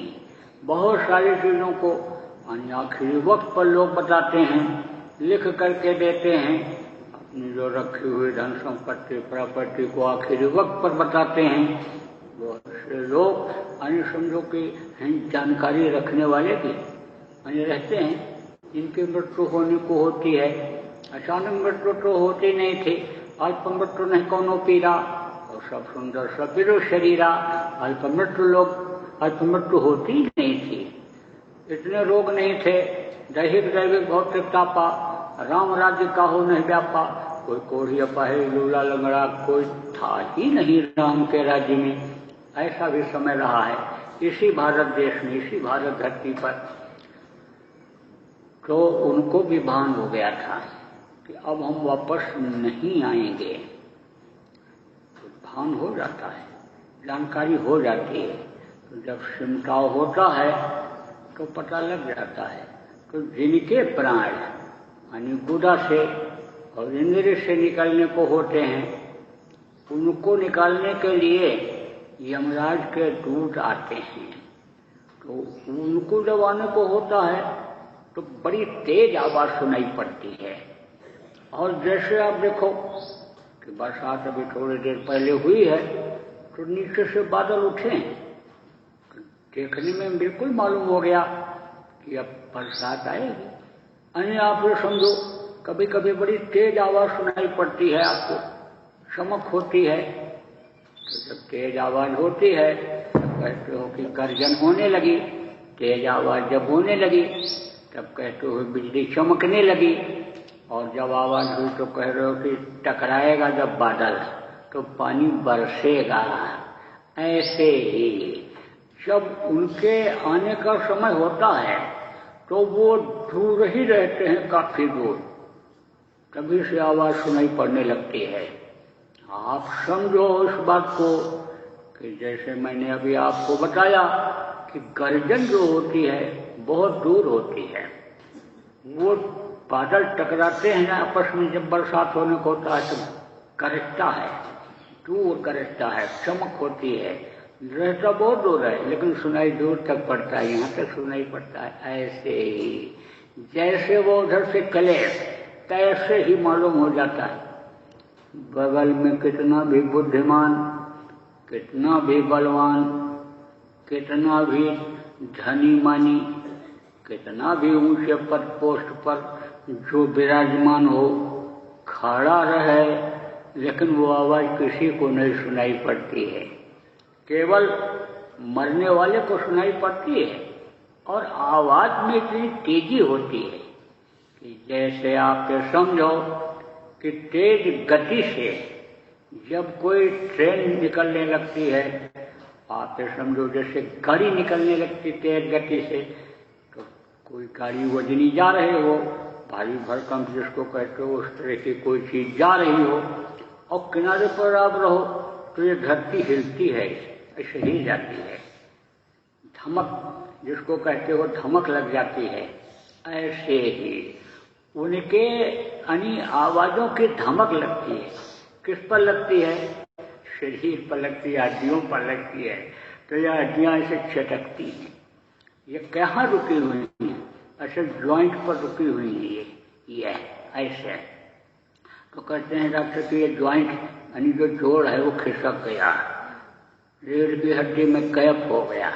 बहुत सारी चीजों को आखिरी वक्त पर लोग बताते हैं, लिख करके देते हैं, अपनी जो रखी हुई धन संपत्ति प्रॉपर्टी को आखिरी वक्त पर बताते हैं। बहुत से लोग समझो कि जानकारी रखने वाले भी रहते हैं, जिनकी मृत्यु होने को होती है। अचानक मृत्यु तो होती नहीं थी, अल्प मृत्यु नहीं कोनो पीरा, और सब सुंदर सब बिरो शरीरा। अल्प मृत्यु होती नहीं थी, इतने रोग नहीं थे। दैहिक दैविक भौतिक तापा, राम राज्य का हो नहीं व्यापा। कोई कोढ़ी अपाही लूला लंगड़ा कोई था ही नहीं राम के राज्य में। ऐसा भी समय रहा है इसी भारत देश में, इसी भारत धरती पर। तो उनको भी भान हो गया था कि अब हम वापस नहीं आएंगे। तो भान हो जाता है, जानकारी हो जाती है। तो जब सिमटाव होता है तो पता लग जाता है। तो जिनके प्राण यानी गुदा से और इंद्रिय से निकलने को होते हैं, उनको निकालने के लिए यमराज के दूत आते हैं। तो उनको जब आने को होता है तो बड़ी तेज आवाज सुनाई पड़ती है। और जैसे आप देखो कि बरसात अभी थोड़ी देर पहले हुई है, तो नीचे से बादल उठे, तो देखने में बिल्कुल मालूम हो गया कि अब बरसात आएगी। अन्य आप ये समझो, कभी कभी बड़ी तेज आवाज सुनाई पड़ती है, आपको चमक होती है, तो जब तेज आवाज होती है तब कहते हो कि गर्जन होने लगी। तेज आवाज जब होने लगी तब कहते हो बिजली चमकने लगी। और जब आवाज हुई तो कह रहे हो कि टकराएगा जब बादल तो पानी बरसेगा। ऐसे ही जब उनके आने का समय होता है तो वो दूर ही रहते हैं, काफी दूर, तभी से आवाज सुनाई पड़ने लगती है। आप समझो इस बात को कि जैसे मैंने अभी आपको बताया कि गर्जन जो होती है बहुत दूर होती है। वो बादल टकराते हैं ना आपस में, जब बरसात होने को होता है तो गरजता है, दूर गरजता है, चमक होती है। रहता बहुत दूर है लेकिन सुनाई दूर तक पड़ता है, यहाँ तक सुनाई पड़ता है। ऐसे ही जैसे वो उधर से चले तैसे ही मालूम हो जाता है। बगल में कितना भी बुद्धिमान, कितना भी बलवान, कितना भी धनी मानी, कितना भी ऊंचे पद पोस्ट पर जो विराजमान हो, खड़ा रहे, लेकिन वो आवाज किसी को नहीं सुनाई पड़ती है। केवल मरने वाले को सुनाई पड़ती है। और आवाज में इतनी तेजी होती है कि जैसे आप ये समझो कि तेज गति से जब कोई ट्रेन निकलने लगती है, आप ये समझो जैसे गाड़ी निकलने लगती तेज गति से, तो कोई गाड़ी वजनी जा रही हो, भारी भरकम जिसको कहते हो, उस तरह की कोई चीज जा रही हो और किनारे पर आप रहो तो ये धरती हिलती है, ऐसे ही जाती है। धमक जिसको कहते हो धमक लग जाती है। ऐसे ही उनके यानी आवाजों की धमक लगती है। किस पर लगती है? शरीर पर लगती है, हड्डियों पर लगती है। तो यह हड्डियां ऐसे चटकती हैं। ये कहाँ रुकी हुई हैं? ऐसे ज्वाइंट पर रुकी हुई है ये ऐसे। तो कहते हैं डॉक्टर कि ये ज्वाइंट यानी जो जोड़ है वो खिसक गया, रीढ़ की हड्डी में कैप हो गया।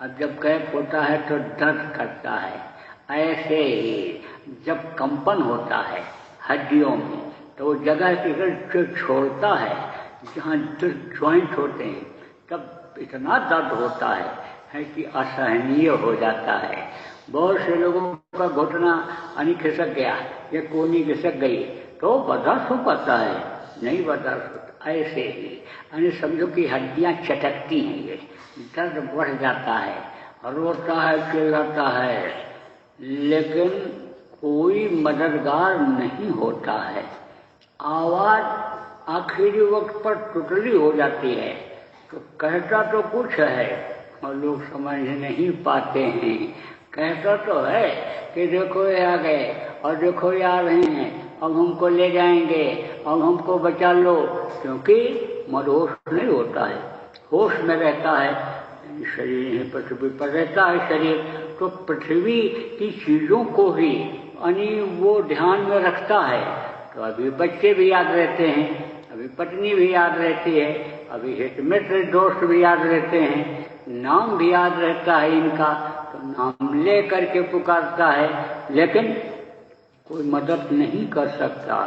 अब जब कैप होता है तो दर्द करता है। ऐसे ही जब कंपन होता है हड्डियों में तो वो जगह जो छोड़ता है जहाँ ज्वाइंट होते हैं, तब इतना दर्द होता है कि असहनीय हो जाता है। बहुत से लोगों का घुटना यानी खिसक गया या कोहनी खिसक गई तो बर्दाश्त हो पाता है, नहीं बर्दाश्त होता। ऐसे ही यानी समझो कि हड्डियां चटकती हैं, ये दर्द बढ़ जाता है, रोता है, चिल्लाता है, लेकिन कोई मददगार नहीं होता है। आवाज आखिरी वक्त पर टुटली हो जाती है तो कहता तो कुछ है और लोग समझ नहीं पाते हैं। कहता तो है कि देखो ये आ गए और देखो ये आ रहे हैं, अब हमको ले जाएंगे, अब हमको बचा लो, क्योंकि मदहोश नहीं होता है, होश में रहता है। शरीर है पृथ्वी पर रहता है शरीर, तो पृथ्वी की चीजों को ही यानी वो ध्यान में रखता है। तो अभी बच्चे भी याद रहते हैं, अभी पत्नी भी याद रहती है, अभी हित मित्र दोस्त भी याद रहते हैं, नाम भी याद रहता है इनका, तो नाम ले करके पुकारता है, लेकिन कोई मदद नहीं कर सकता।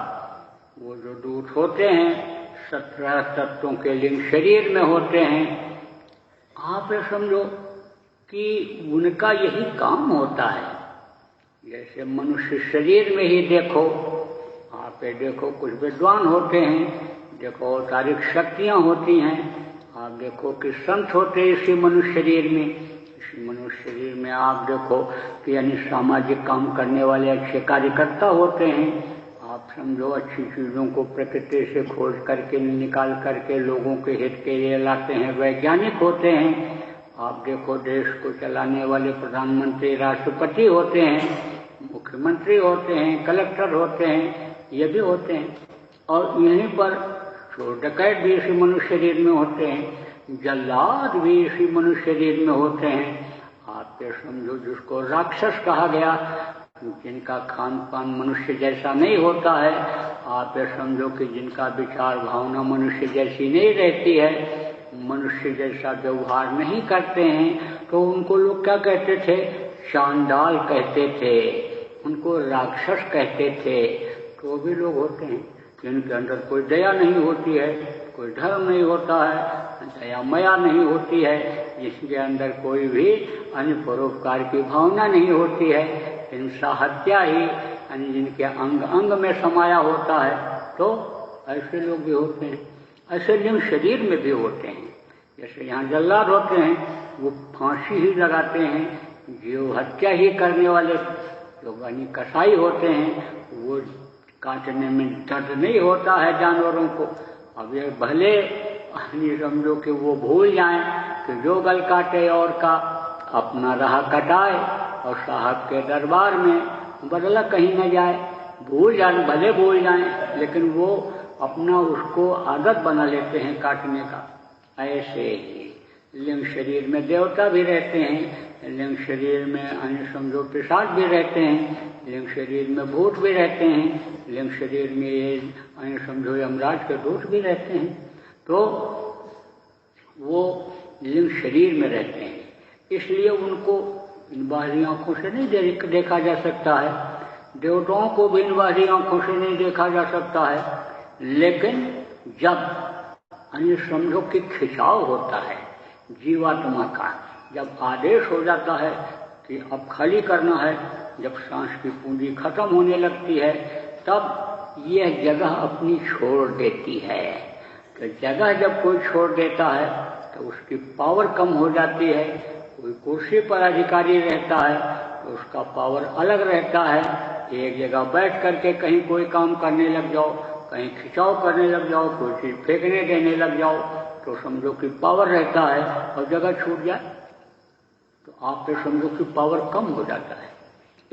वो जो दूत होते हैं 17 तत्वों के लिंग शरीर में होते हैं। आप ये समझो कि उनका यही काम होता है। जैसे मनुष्य शरीर में ही देखो, आप ये देखो कुछ विद्वान होते हैं, देखो तारीख शक्तियां होती हैं, आप देखो कि संत होते हैं इसी मनुष्य शरीर में। इसी मनुष्य शरीर में आप देखो कि यानी सामाजिक काम करने वाले अच्छे कार्यकर्ता होते हैं। आप समझो अच्छी चीजों को प्रकृति से खोज करके निकाल करके लोगों के हित के लिए लाते हैं, वैज्ञानिक होते हैं। आप देखो देश को चलाने वाले प्रधानमंत्री राष्ट्रपति होते हैं, मुख्यमंत्री होते हैं, कलेक्टर होते हैं, ये भी होते हैं। और यहीं पर चोर डकैत भी इसी मनुष्य शरीर में होते हैं, जल्लाद भी इसी मनुष्य शरीर में होते हैं। आप ये समझो जिसको राक्षस कहा गया, जिनका खान पान मनुष्य जैसा नहीं होता है, आप ये समझो कि जिनका विचार भावना मनुष्य जैसी नहीं रहती है, मनुष्य जैसा व्यवहार नहीं करते हैं, तो उनको लोग क्या कहते थे? चांडाल कहते थे, उनको राक्षस कहते थे। तो भी लोग होते हैं जिनके अंदर कोई दया नहीं होती है, कोई धर्म नहीं होता है, दया माया नहीं होती है, जिसके अंदर कोई भी परोपकार की भावना नहीं होती है, हिंसा हत्या ही जिनके अंग अंग में समाया होता है, तो ऐसे लोग भी होते हैं। ऐसे लिंग शरीर में भी होते हैं। जैसे यहाँ जल्लाद होते हैं, वो फांसी ही लगाते हैं, जीव हत्या ही करने वाले जो कसाई होते हैं, वो काटने में दर्द नहीं होता है जानवरों को। अब ये भले समझो कि वो भूल जाएं कि जो गल काटे और का अपना राह कटाए, और साहब के दरबार में बदला कहीं न जाए। भूल जाए, भले भूल जाएं, लेकिन वो अपना उसको आदत बना लेते हैं काटने का। ऐसे ही लिंग शरीर में देवता भी रहते हैं, लिंग शरीर में समझो पिशाच भी रहते हैं, लिंग शरीर में भूत भी रहते हैं, लिंग शरीर में ये समझो यमराज के दूत भी रहते हैं। तो वो लिंग शरीर में रहते हैं, इसलिए उनको इन बाहरी आंखों से नहीं देखा जा सकता है। देवताओं को भी इन बाहरी आंखों से नहीं देखा जा सकता है। लेकिन जब समझो कि खिंचाव होता है जीवात्मा का, जब आदेश हो जाता है कि अब खाली करना है, जब सांस की पूंजी खत्म होने लगती है, तब यह जगह अपनी छोड़ देती है। तो जगह जब कोई छोड़ देता है तो उसकी पावर कम हो जाती है। कोई कुर्सी पर अधिकारी रहता है तो उसका पावर अलग रहता है। एक जगह बैठ करके कहीं कोई काम करने लग जाओ, कहीं खिंचाव करने लग जाओ, कोई चीज फेंकने देने लग जाओ, तो समझो कि पावर रहता है, और जगह छूट जाए तो आप पे समझो कि पावर कम हो जाता है।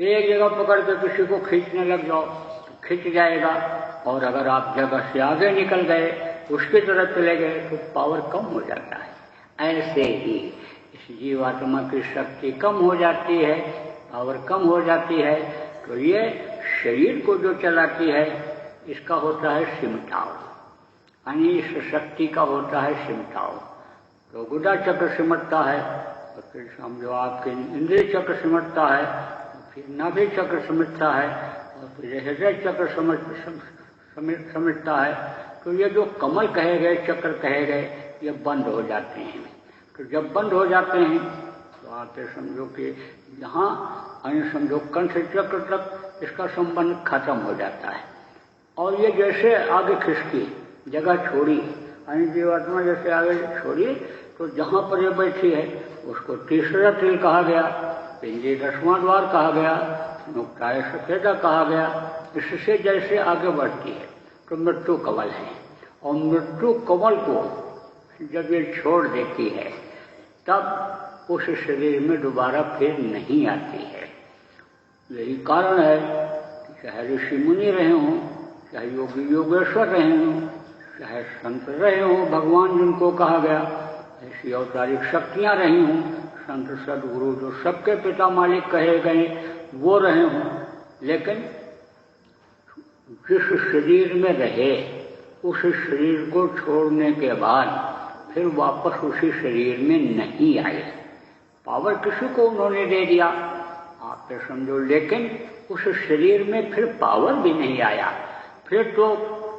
एक जगह पकड़ के किसी को खींचने लग जाओ तो खींच जाएगा, और अगर आप जगह से आगे निकल गए, उसकी तरफ चले गए, तो पावर कम हो जाता है। ऐसे ही इस जीवात्मा की शक्ति कम हो जाती है, पावर कम हो जाती है, तो ये शरीर को जो चलाती है, इसका होता है सिमटाव, यानी इस शक्ति का होता है सिमटाव। तो गुदा चक्र सिमटता है, और फिर समझो आपके इंद्रिय चक्र सिमटता है, फिर नाभि चक्र सिमटता है, और फिर हृदय चक्र समेटता है। तो ये जो कमल कहे गए, चक्र कहे गए, ये बंद हो जाते हैं। तो जब बंद हो जाते हैं तो आप ये समझो कि यहाँ समझो कंठ चक्र तक इसका संबंध खत्म हो जाता है। और ये जैसे आगे खिसकी, जगह छोड़ी, जीवात्मा जैसे आगे छोड़ी, तो जहाँ पर ये बैठी है उसको तीसरा तिल कहा गया, पिंडी 10वां द्वार कहा गया, नुक्ताए सफेदा कहा गया। इससे जैसे आगे बढ़ती है तो मृत्यु कमल है, और मृत्यु कमल को जब ये छोड़ देती है, तब उस शरीर में दोबारा फिर नहीं आती है। यही कारण है कि चाहे ऋषि मुनि रहे हों, चाहे योगी योगेश्वर रहे हों, चाहे संत रहे हों, भगवान जिनको कहा गया, ऐसी अवतारिक शक्तियां रही हों, संत सदगुरु जो सबके पिता मालिक कहे गए वो रहे हों, लेकिन जिस शरीर में रहे, उस शरीर को छोड़ने के बाद फिर वापस उसी शरीर में नहीं आए। पावर किसी को उन्होंने दे दिया, आप तो समझो, लेकिन उस शरीर में फिर पावर भी नहीं आया। फिर तो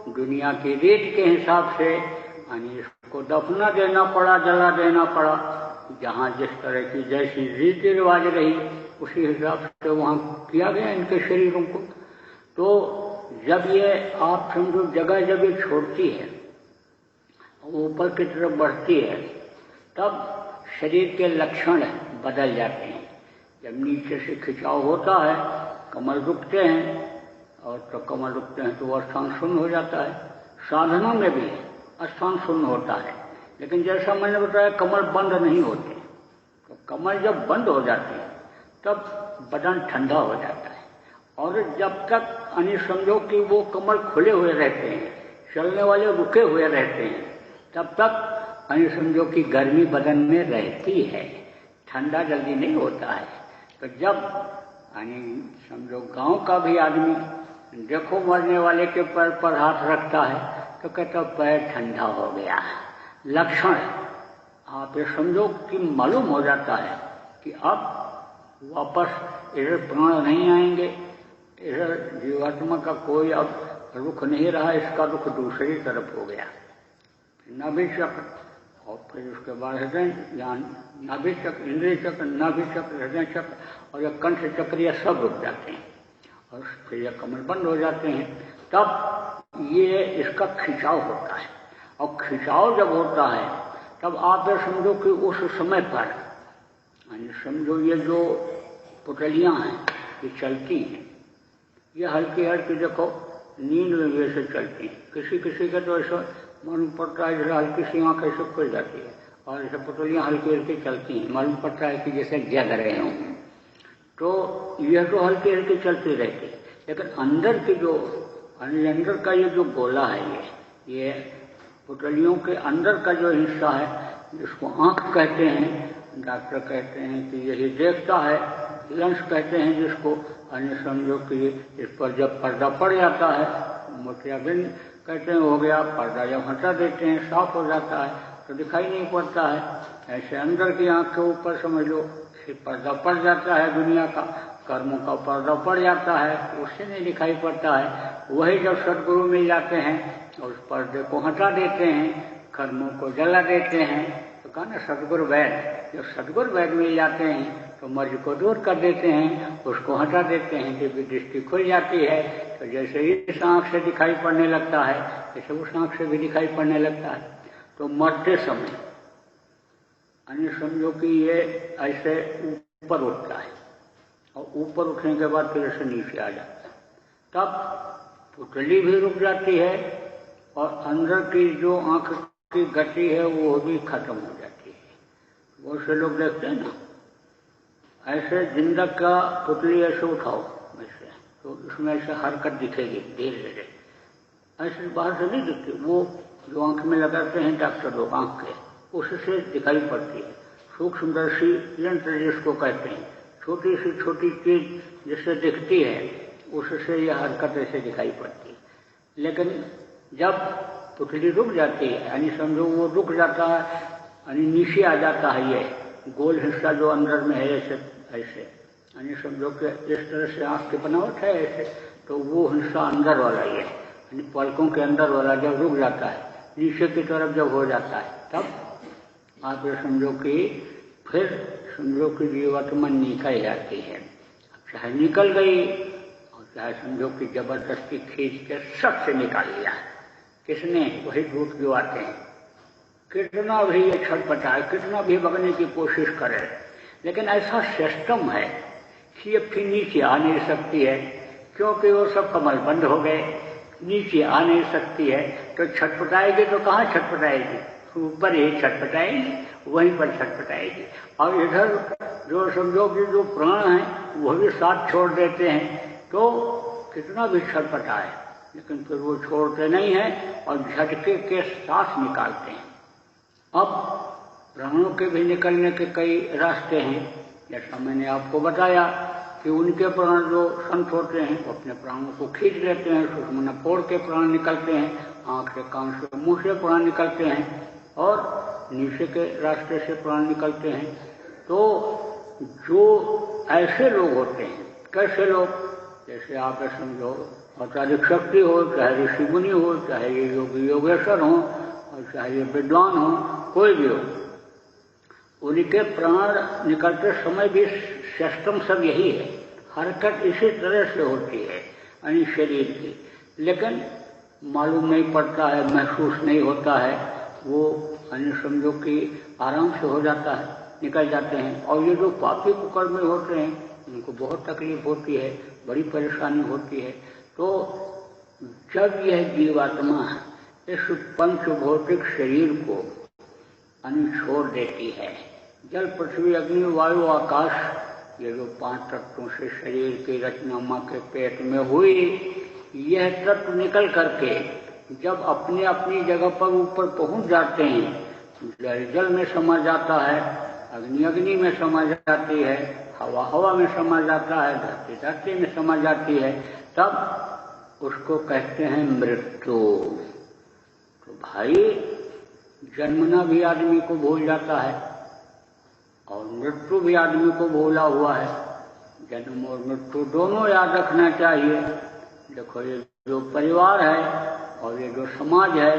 दुनिया की रीत के हिसाब से इसको दफना देना पड़ा, जला देना पड़ा। जहाँ जिस तरह की जैसी रीति रिवाज रही, उसी हिसाब से वहाँ किया गया इनके शरीरों को। तो जब ये आप समझो जगह जब ये छोड़ती है, ऊपर की तरफ बढ़ती है, तब शरीर के लक्षण बदल जाते हैं। जब नीचे से खिंचाव होता है, कमल रुकते हैं, और तो कमल रुकते हैं तो वह स्थान शून्य हो जाता है। साधना में भी स्थान शून्य होता है, लेकिन जैसा मैंने बताया कमल बंद नहीं होते। तो कमल जब बंद हो जाते हैं तब बदन ठंडा हो जाता है, और जब तक समझो कि वो कमल खुले हुए रहते हैं, चलने वाले रुके हुए रहते हैं, तब तक समझो कि गर्मी बदन में रहती है, ठंडा जल्दी नहीं होता है। तो जब समझो गांव का भी आदमी देखो मरने वाले के पैर पर हाथ रखता है तो कहता पैर ठंडा हो गया। लक्षण आप ये समझो कि मालूम हो जाता है कि अब वापस इधर प्राण नहीं आएंगे, इधर जीवात्मा का कोई अब रुख नहीं रहा, इसका रुख दूसरी तरफ हो गया। नाभि चक्र और फिर उसके बाद हृदय, यहाँ नाभि चक्र, इंद्रिय चक्र, नाभि चक्र, हृदय चक्र और यह कंठ चक्र, यह सब रुक जाते हैं और फिर यह कमल बंद हो जाते हैं। तब ये इसका खिंचाव होता है, और खिंचाव जब होता है तब आप ये समझो कि उस समय पर, यानी समझो ये जो पुतलियां हैं ये चलती हैं, ये हल्की हल्की, देखो नींद में भी ऐसे चलती हैं। किसी किसी का तो ऐसा मालूम पड़ता है जैसे हल्की सी आँख ऐसे खुल जाती है, और ऐसे पुतलियां हल्की हल्की चलती हैं, मालूम पड़ता है कि जैसे जग रहे हों। तो यह तो हल्की हल्की चलती रहती है, लेकिन अंदर की जो, अंदर का ये जो गोला है, ये पुतलियों के अंदर का जो हिस्सा है, जिसको आँख कहते हैं, डॉक्टर कहते हैं कि यही देखता है, लेंस कहते हैं जिसको, अन्य समझो कि इस पर जब पर्दा पड़ जाता है, मोतियाबिंद कहते हैं हो गया, पर्दा जब हटा देते हैं साफ हो जाता है तो दिखाई नहीं पड़ता है। ऐसे अंदर की आँख के ऊपर समझ लो कि पर्दा पड़ जाता है, दुनिया का कर्मों का पर्दा पड़ जाता है, उससे नहीं दिखाई पड़ता है। वही जब सदगुरु मिल जाते हैं और उस पर्दे को हटा देते हैं, कर्मों को जला देते हैं, तो कहा ना सदगुरु वैद्य, जब सदगुरु वैद्य मिल जाते हैं तो मर्ज को दूर कर देते हैं, उसको हटा देते हैं, दिव्य दृष्टि खुल जाती है। तो जैसे इस आँख से दिखाई पड़ने लगता है, जैसे उस आँख से भी दिखाई पड़ने लगता है। तो मरते समय अन्य समझो कि ये ऐसे ऊपर उठता है, और ऊपर उठने के बाद फिर ऐसे नीचे आ जाता है, तब पुतली भी रुक जाती है और अंदर की जो आँख की गति है वो भी खत्म हो जाती है। बहुत से लोग देखते हैं ना, ऐसे जिंदा का पुतली ऐसे उठाओ वैसे, तो उसमें ऐसे हरकत दिखेगी धीरे धीरे, ऐसे बाहर से नहीं दिखती, वो जो आंख में लगाते हैं डॉक्टर लोग आंख के, उससे दिखाई पड़ती है। सूक्ष्मदर्शी यंत्र जिसको कहते हैं, छोटी सी छोटी चीज जिससे दिखती है, उससे यह हरकत ऐसे दिखाई पड़ती है। लेकिन जब पुतली रुक जाती है, यानी समझो वो रुक जाता है, यानी नीचे आ जाता है, ये गोल हिस्सा जो अंदर में है ऐसे ऐसे, यानी समझो कि इस तरह से आँख की बनावट है ऐसे, तो वो हिस्सा अंदर वाला ही है, यानी पलकों के अंदर वाला जब रुक जाता है, नीचे की तरफ जब हो जाता है, तब आप ये समझो कि फिर समझो कि जीवात्मा निकल जाती है। चाहे निकल गई और चाहे समझो कि जबरदस्ती खींच के सबसे निकाल लिया, किसने? वही दूध जो आते हैं, कितना भी ये छटपटाए, कितना भी भगने की कोशिश करे, लेकिन ऐसा सिस्टम है कि ये फिर नीचे आ नहीं सकती है, क्योंकि वो सब कमल बंद हो गए, नीचे आ नहीं सकती है। तो छटपटाएगी तो कहाँ छटपटाएगी? ऊपर ही छटपटाएगी, वहीं पर छटपटाएगी। और इधर जो समझो कि जो प्राण है वो भी साथ छोड़ देते हैं, तो कितना भी छटपटाए, लेकिन फिर वो छोड़ते नहीं हैं और झटके के साथ निकालते हैं। अब प्राणों के भी निकलने के कई रास्ते हैं, जैसा मैंने आपको बताया कि उनके प्राण जो संत होते हैं वो अपने प्राणों को खींच लेते हैं, सुषुम्ना फोड़ के प्राण निकलते हैं, आँख से, कान से, मुंह से प्राण निकलते हैं और नीचे के रास्ते से प्राण निकलते हैं। तो जो ऐसे लोग होते हैं, कैसे लोग? जैसे आप समझो अत्याधिक शक्ति हो, चाहे ऋषि मुनि हो, चाहे ये योगी योगेश्वर हो, और चाहे ये विद्वान हो, कोई भी हो, उनके प्राण निकलते समय भी सिस्टम सब यही है, हरकत इसी तरह से होती है यानी शरीर की, लेकिन मालूम नहीं पड़ता है, महसूस नहीं होता है, वो यानी समझो कि आराम से हो जाता है, निकल जाते हैं। और ये जो पापी कुकर्मी होते हैं उनको बहुत तकलीफ होती है, बड़ी परेशानी होती है। तो जब यह जीवात्मा इस पंच भौतिक शरीर को छोड़ देती है, जल पृथ्वी अग्नि वायु आकाश, ये जो 5 तत्वों से शरीर की रचना माँ के पेट में हुई, यह तत्व निकल करके जब अपनी अपनी जगह पर ऊपर पहुंच जाते हैं, जल जल में समा जाता है, अग्नि अग्नि में समा जाती है, हवा हवा में समा जाता है, धरती धरती में समा जाती है, तब उसको कहते हैं मृत्यु। तो भाई जन्मना भी आदमी को भूल जाता है और मृत्यु भी आदमी को भूला हुआ है। जन्म और मृत्यु दोनों याद रखना चाहिए। देखो ये जो परिवार है और ये जो समाज है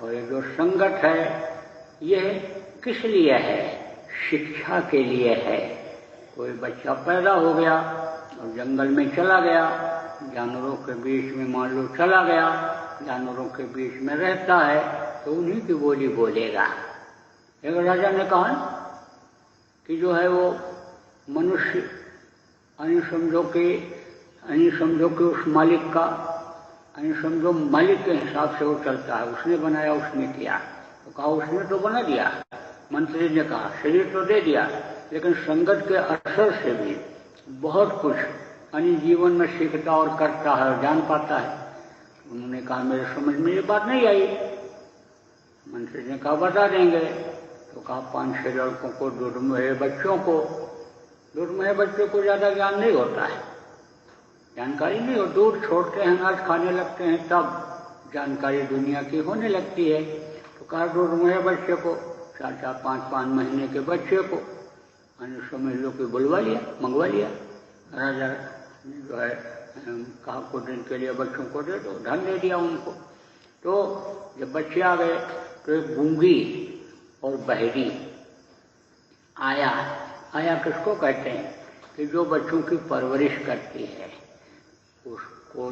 और ये जो संगत है, यह किस लिए है? शिक्षा के लिए है। कोई बच्चा पैदा हो गया और जंगल में चला गया, जानवरों के बीच में मान लो चला गया, जानवरों के बीच में रहता है, तो उन्हीं की बोली बोलेगा। एक राजा ने कहा कि जो है वो मनुष्य समझो कि उस मालिक का समझो मालिक के हिसाब से वो चलता है, उसने बनाया, उसने किया। तो कहा उसने तो बना दिया, मंत्री ने कहा शरीर तो दे दिया, लेकिन संगत के असर से भी बहुत कुछ जीवन में सीखता और करता है और जान पाता है। उन्होंने कहा मेरे समझ में ये बात नहीं आई। मंत्री ने कहा बता देंगे। तो कहा 5-6 लड़कों को, दुर्महे बच्चों को ज्यादा ज्ञान नहीं होता है, जानकारी नहीं हो, दूध छोड़ते हैं, अनाज खाने लगते हैं, तब जानकारी दुनिया की होने लगती है। तो कहा दुर्महे बच्चे को, 4-4, 5-5 महीने के बच्चे को समझ लो कि बुलवा लिया, मंगवा लिया। राजा जो है कहा कुछ दिन के लिए बच्चों को दे दो, धन दे दिया उनको। तो जब बच्चे आ गए तो एक गूंगी और बहरी आया किसको कहते हैं? कि जो बच्चों की परवरिश करती है, उसको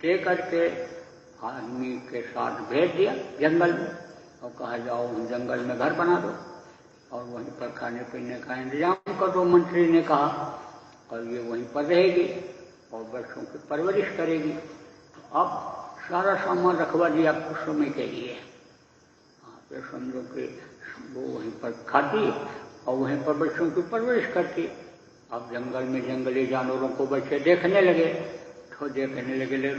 दे करके आदमी के साथ भेज दिया जंगल में और कहा जाओ जंगल में घर बना दो और वहीं पर खाने पीने का इंतजाम कर दो। मंत्री ने कहा, और ये वहीं पर रहेगी और बच्चों की परवरिश करेगी। तो अब सारा सामान रखवा दिया कुछ समय के लिए। आप समझो कि वो वहीं पर खाती और वहीं पर बच्चों की परवरिश करती। अब जंगल में जंगली जानवरों को बच्चे देखने लगे, तो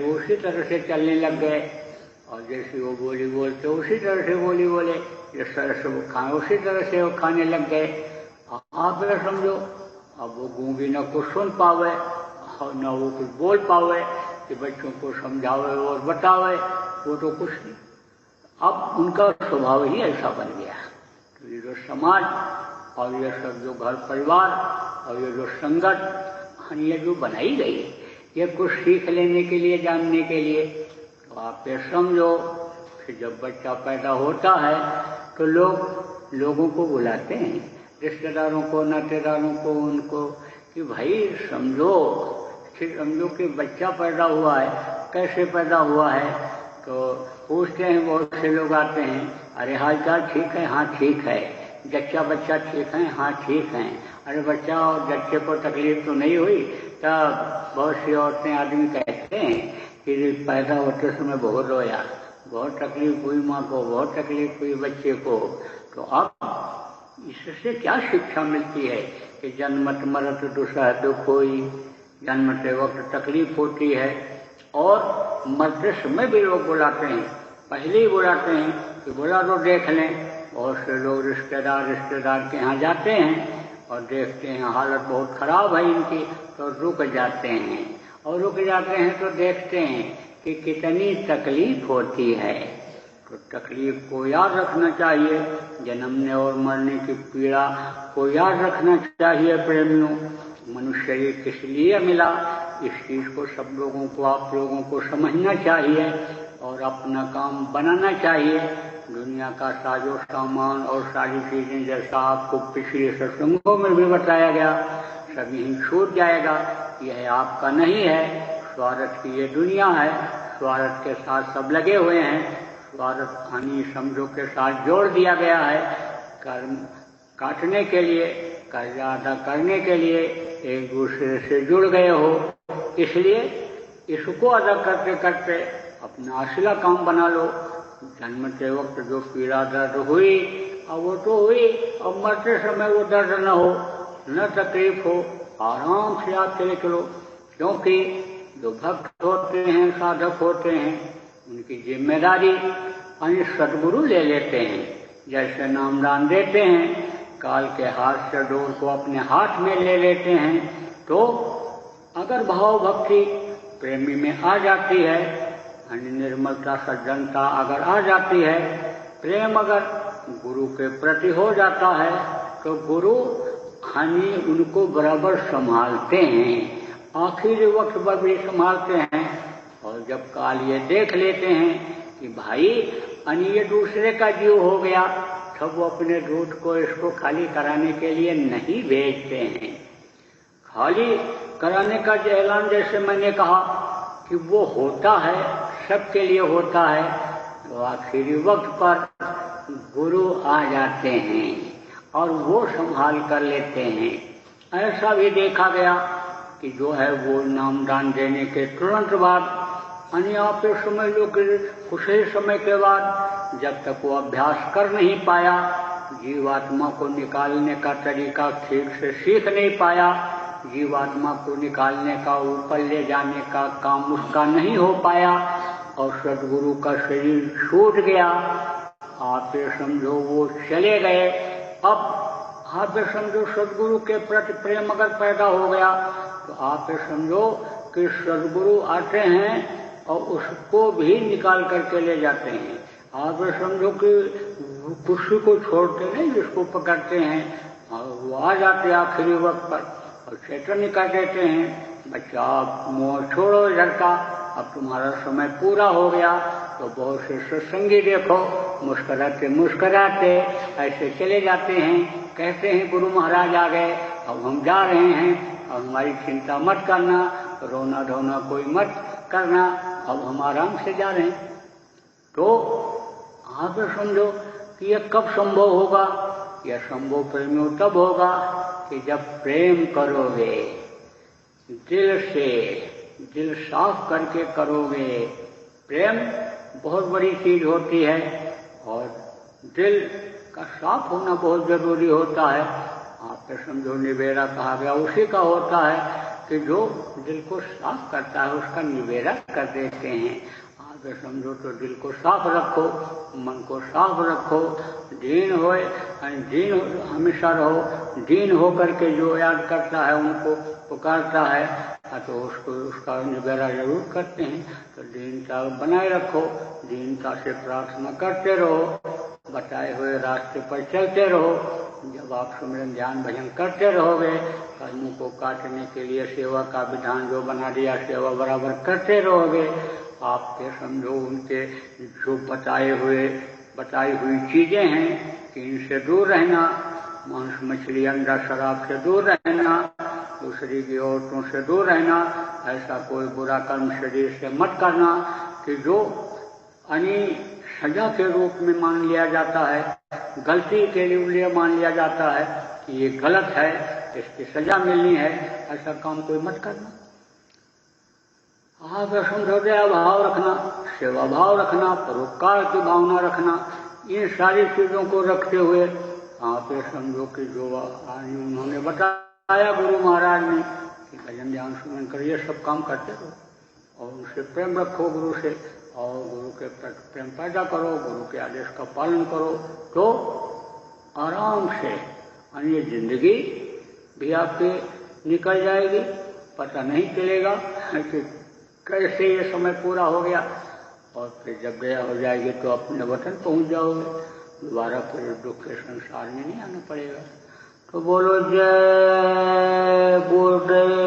उसी तरह से चलने लग गए और जैसे वो बोली बोलते उसी तरह से बोली बोले, जिस तरह से वो खाए उसी तरह से वो खाने लग गए। आप समझो अब वो गूंगी न कुछ सुन पावे और न वो कुछ बोल पावे कि बच्चों को समझावे और बतावे, वो तो कुछ नहीं। अब उनका स्वभाव ही ऐसा बन गया। तो ये जो समाज और ये सब जो घर परिवार और ये जो संगत ये जो बनाई गई, ये कुछ सीख लेने के लिए, जानने के लिए। तो आप ये समझो कि जब बच्चा पैदा होता है तो लोगों को बुलाते हैं, रिश्तेदारों को, नातेदारों को, उनको कि भाई समझो कि बच्चा पैदा हुआ है, कैसे पैदा हुआ है। तो पूछते हैं, बहुत से लोग आते हैं, अरे हाल चाल ठीक है? हाँ ठीक है। जच्चा बच्चा ठीक है? हाँ ठीक है। अरे बच्चा और जच्चे को तकलीफ तो नहीं हुई? तब बहुत सी औरतें आदमी कहते हैं कि पैदा होते समय बहुत रोया, बहुत तकलीफ हुई माँ को, बहुत तकलीफ हुई बच्चे को। तो अब इससे क्या शिक्षा मिलती है कि जन्मत मरत दुसह दुख होई, जन्मते वक्त तकलीफ होती है और मरते समय भी लोग बुलाते हैं, पहले ही बुलाते हैं कि बुला दो देख लें। बहुत से लोग रिश्तेदार के यहाँ जाते हैं और देखते हैं हालत बहुत खराब है इनकी, तो रुक जाते हैं और रुक जाते हैं तो देखते हैं कि कितनी तकलीफ होती है। तो तकलीफ को याद रखना चाहिए, जन्मने और मरने की पीड़ा को याद रखना चाहिए। प्रेमियों, मनुष्य ये किस लिए मिला, इस चीज को सब लोगों को, आप लोगों को समझना चाहिए और अपना काम बनाना चाहिए। दुनिया का साजो सामान और सारी चीजें, जैसा आपको पिछले सत्संगों में भी बताया गया, सभी ही छूट जाएगा। यह आपका नहीं है। स्वार्थ की ये दुनिया है, स्वार्थ के साथ सब लगे हुए हैं, स्वार्थ हानि समझो के साथ जोड़ दिया गया है। कर्म काटने के लिए, कर्जा अदा करने के लिए एक दूसरे से जुड़ गए हो, इसलिए इसको अदा करते करते अपना असला काम बना लो। जन्मते वक्त जो पीड़ा दर्द हुई, अब वो तो हुई, अब मरते समय वो दर्द न हो, न तकलीफ हो, आराम से आप चले चलो। क्योंकि जो भक्त होते हैं, साधक होते हैं, उनकी जिम्मेदारी सद्गुरु ले लेते हैं। जैसे नामदान देते हैं, काल के हाथ से डोर को अपने हाथ में ले लेते हैं। तो अगर भाव भक्ति प्रेमी में आ जाती है, निर्मलता सज्जनता अगर आ जाती है, प्रेम अगर गुरु के प्रति हो जाता है, तो गुरु उनको बराबर संभालते हैं, आखिरी वक्त पर भी संभालते हैं। और जब काल ये देख लेते हैं कि भाई ये दूसरे का जीव हो गया, तब वो अपने दूत को इसको खाली कराने के लिए नहीं भेजते हैं। खाली कराने का जो ऐलान, जैसे मैंने कहा कि वो होता है, सबके लिए होता है, तो आखिरी वक्त पर गुरु आ जाते हैं और वो संभाल कर लेते हैं। ऐसा भी देखा गया कि जो है वो नामदान देने के तुरंत बाद आप समझ लो कि कुछ ही समय के बाद, जब तक वो अभ्यास कर नहीं पाया, जीवात्मा को निकालने का तरीका ठीक से सीख नहीं पाया, जीवात्मा को निकालने का, ऊपर ले जाने का काम उसका नहीं हो पाया और सदगुरु का शरीर छूट गया, आप ये समझो वो चले गए। अब आप ये समझो सदगुरु के प्रति प्रेम अगर पैदा हो गया तो आप ये समझो कि सदगुरु आते हैं और उसको भी निकाल करके ले जाते हैं। आप ये समझो कि किसी को छोड़ते नहीं, जिसको पकड़ते हैं और वो आ जाते आखिरी वक्त पर और चैतन्य कर देते हैं, बच्चा आप मोह छोड़ो इधर का, अब तुम्हारा समय पूरा हो गया। तो बहुत से सत्संगी देखो मुस्कुराते मुस्कुराते ऐसे चले जाते हैं, कहते हैं गुरु महाराज आ गए, अब हम जा रहे हैं, अब हमारी चिंता मत करना, रोना धोना कोई मत करना, अब हम आराम से जा रहे हैं। तो आप समझो कि यह कब संभव होगा? यह संभव प्रेमियों तब होगा कि जब प्रेम करोगे, दिल से, दिल साफ करके करोगे। प्रेम बहुत बड़ी चीज होती है और दिल का साफ होना बहुत जरूरी होता है। आप समझो निबेरा कहा गया उसी का होता है कि जो दिल को साफ करता है उसका निबेरा कर देते हैं। आप समझो तो दिल को साफ रखो, मन को साफ रखो, दीन होए, दीन हमेशा रहो, दीन होकर के जो याद करता है, उनको पुकारता है, तो उसको उसका निबेरा जरूर करते हैं। तो दीनता बनाए रखो, दीनता से प्रार्थना करते रहो, बताए हुए रास्ते पर चलते रहो। जब आप सुमिरन ध्यान भजन करते रहोगे, कर्मों को काटने के लिए सेवा का विधान जो बना दिया, सेवा बराबर करते रहोगे। आपके समझो उनके जो बताई हुई चीजें हैं कि इनसे दूर रहना, मांस मछली अंडा शराब से दूर रहना, दूसरी की औरतों से दूर रहना, ऐसा कोई बुरा कर्म शरीर से मत करना कि जो सजा के रूप में मान लिया जाता है, गलती के लिए मान लिया जाता है कि ये गलत है, इसकी सजा मिलनी है, ऐसा काम कोई मत करना। आप समझो दया भाव रखना, सेवा भाव रखना, परोपकार की भावना रखना, इन सारी चीजों को रखते हुए आप ये समझो कि जो उन्होंने बताया गुरु महाराज ने कि भजन ध्यान सुमन करिए, सब काम करते रहो और उनसे प्रेम रखो, गुरु से, और गुरु के प्रति प्रेम पैदा करो, गुरु के आदेश का पालन करो, तो आराम से अन्य जिंदगी भी आपकी निकल जाएगी, पता नहीं चलेगा कि कैसे ये समय पूरा हो गया। और फिर जब गया हो जाएगी तो अपने वतन पहुंच जाओगे, दोबारा फिर दुख के संसार में नहीं आना पड़ेगा। तो बोलो जय गुरुदेव।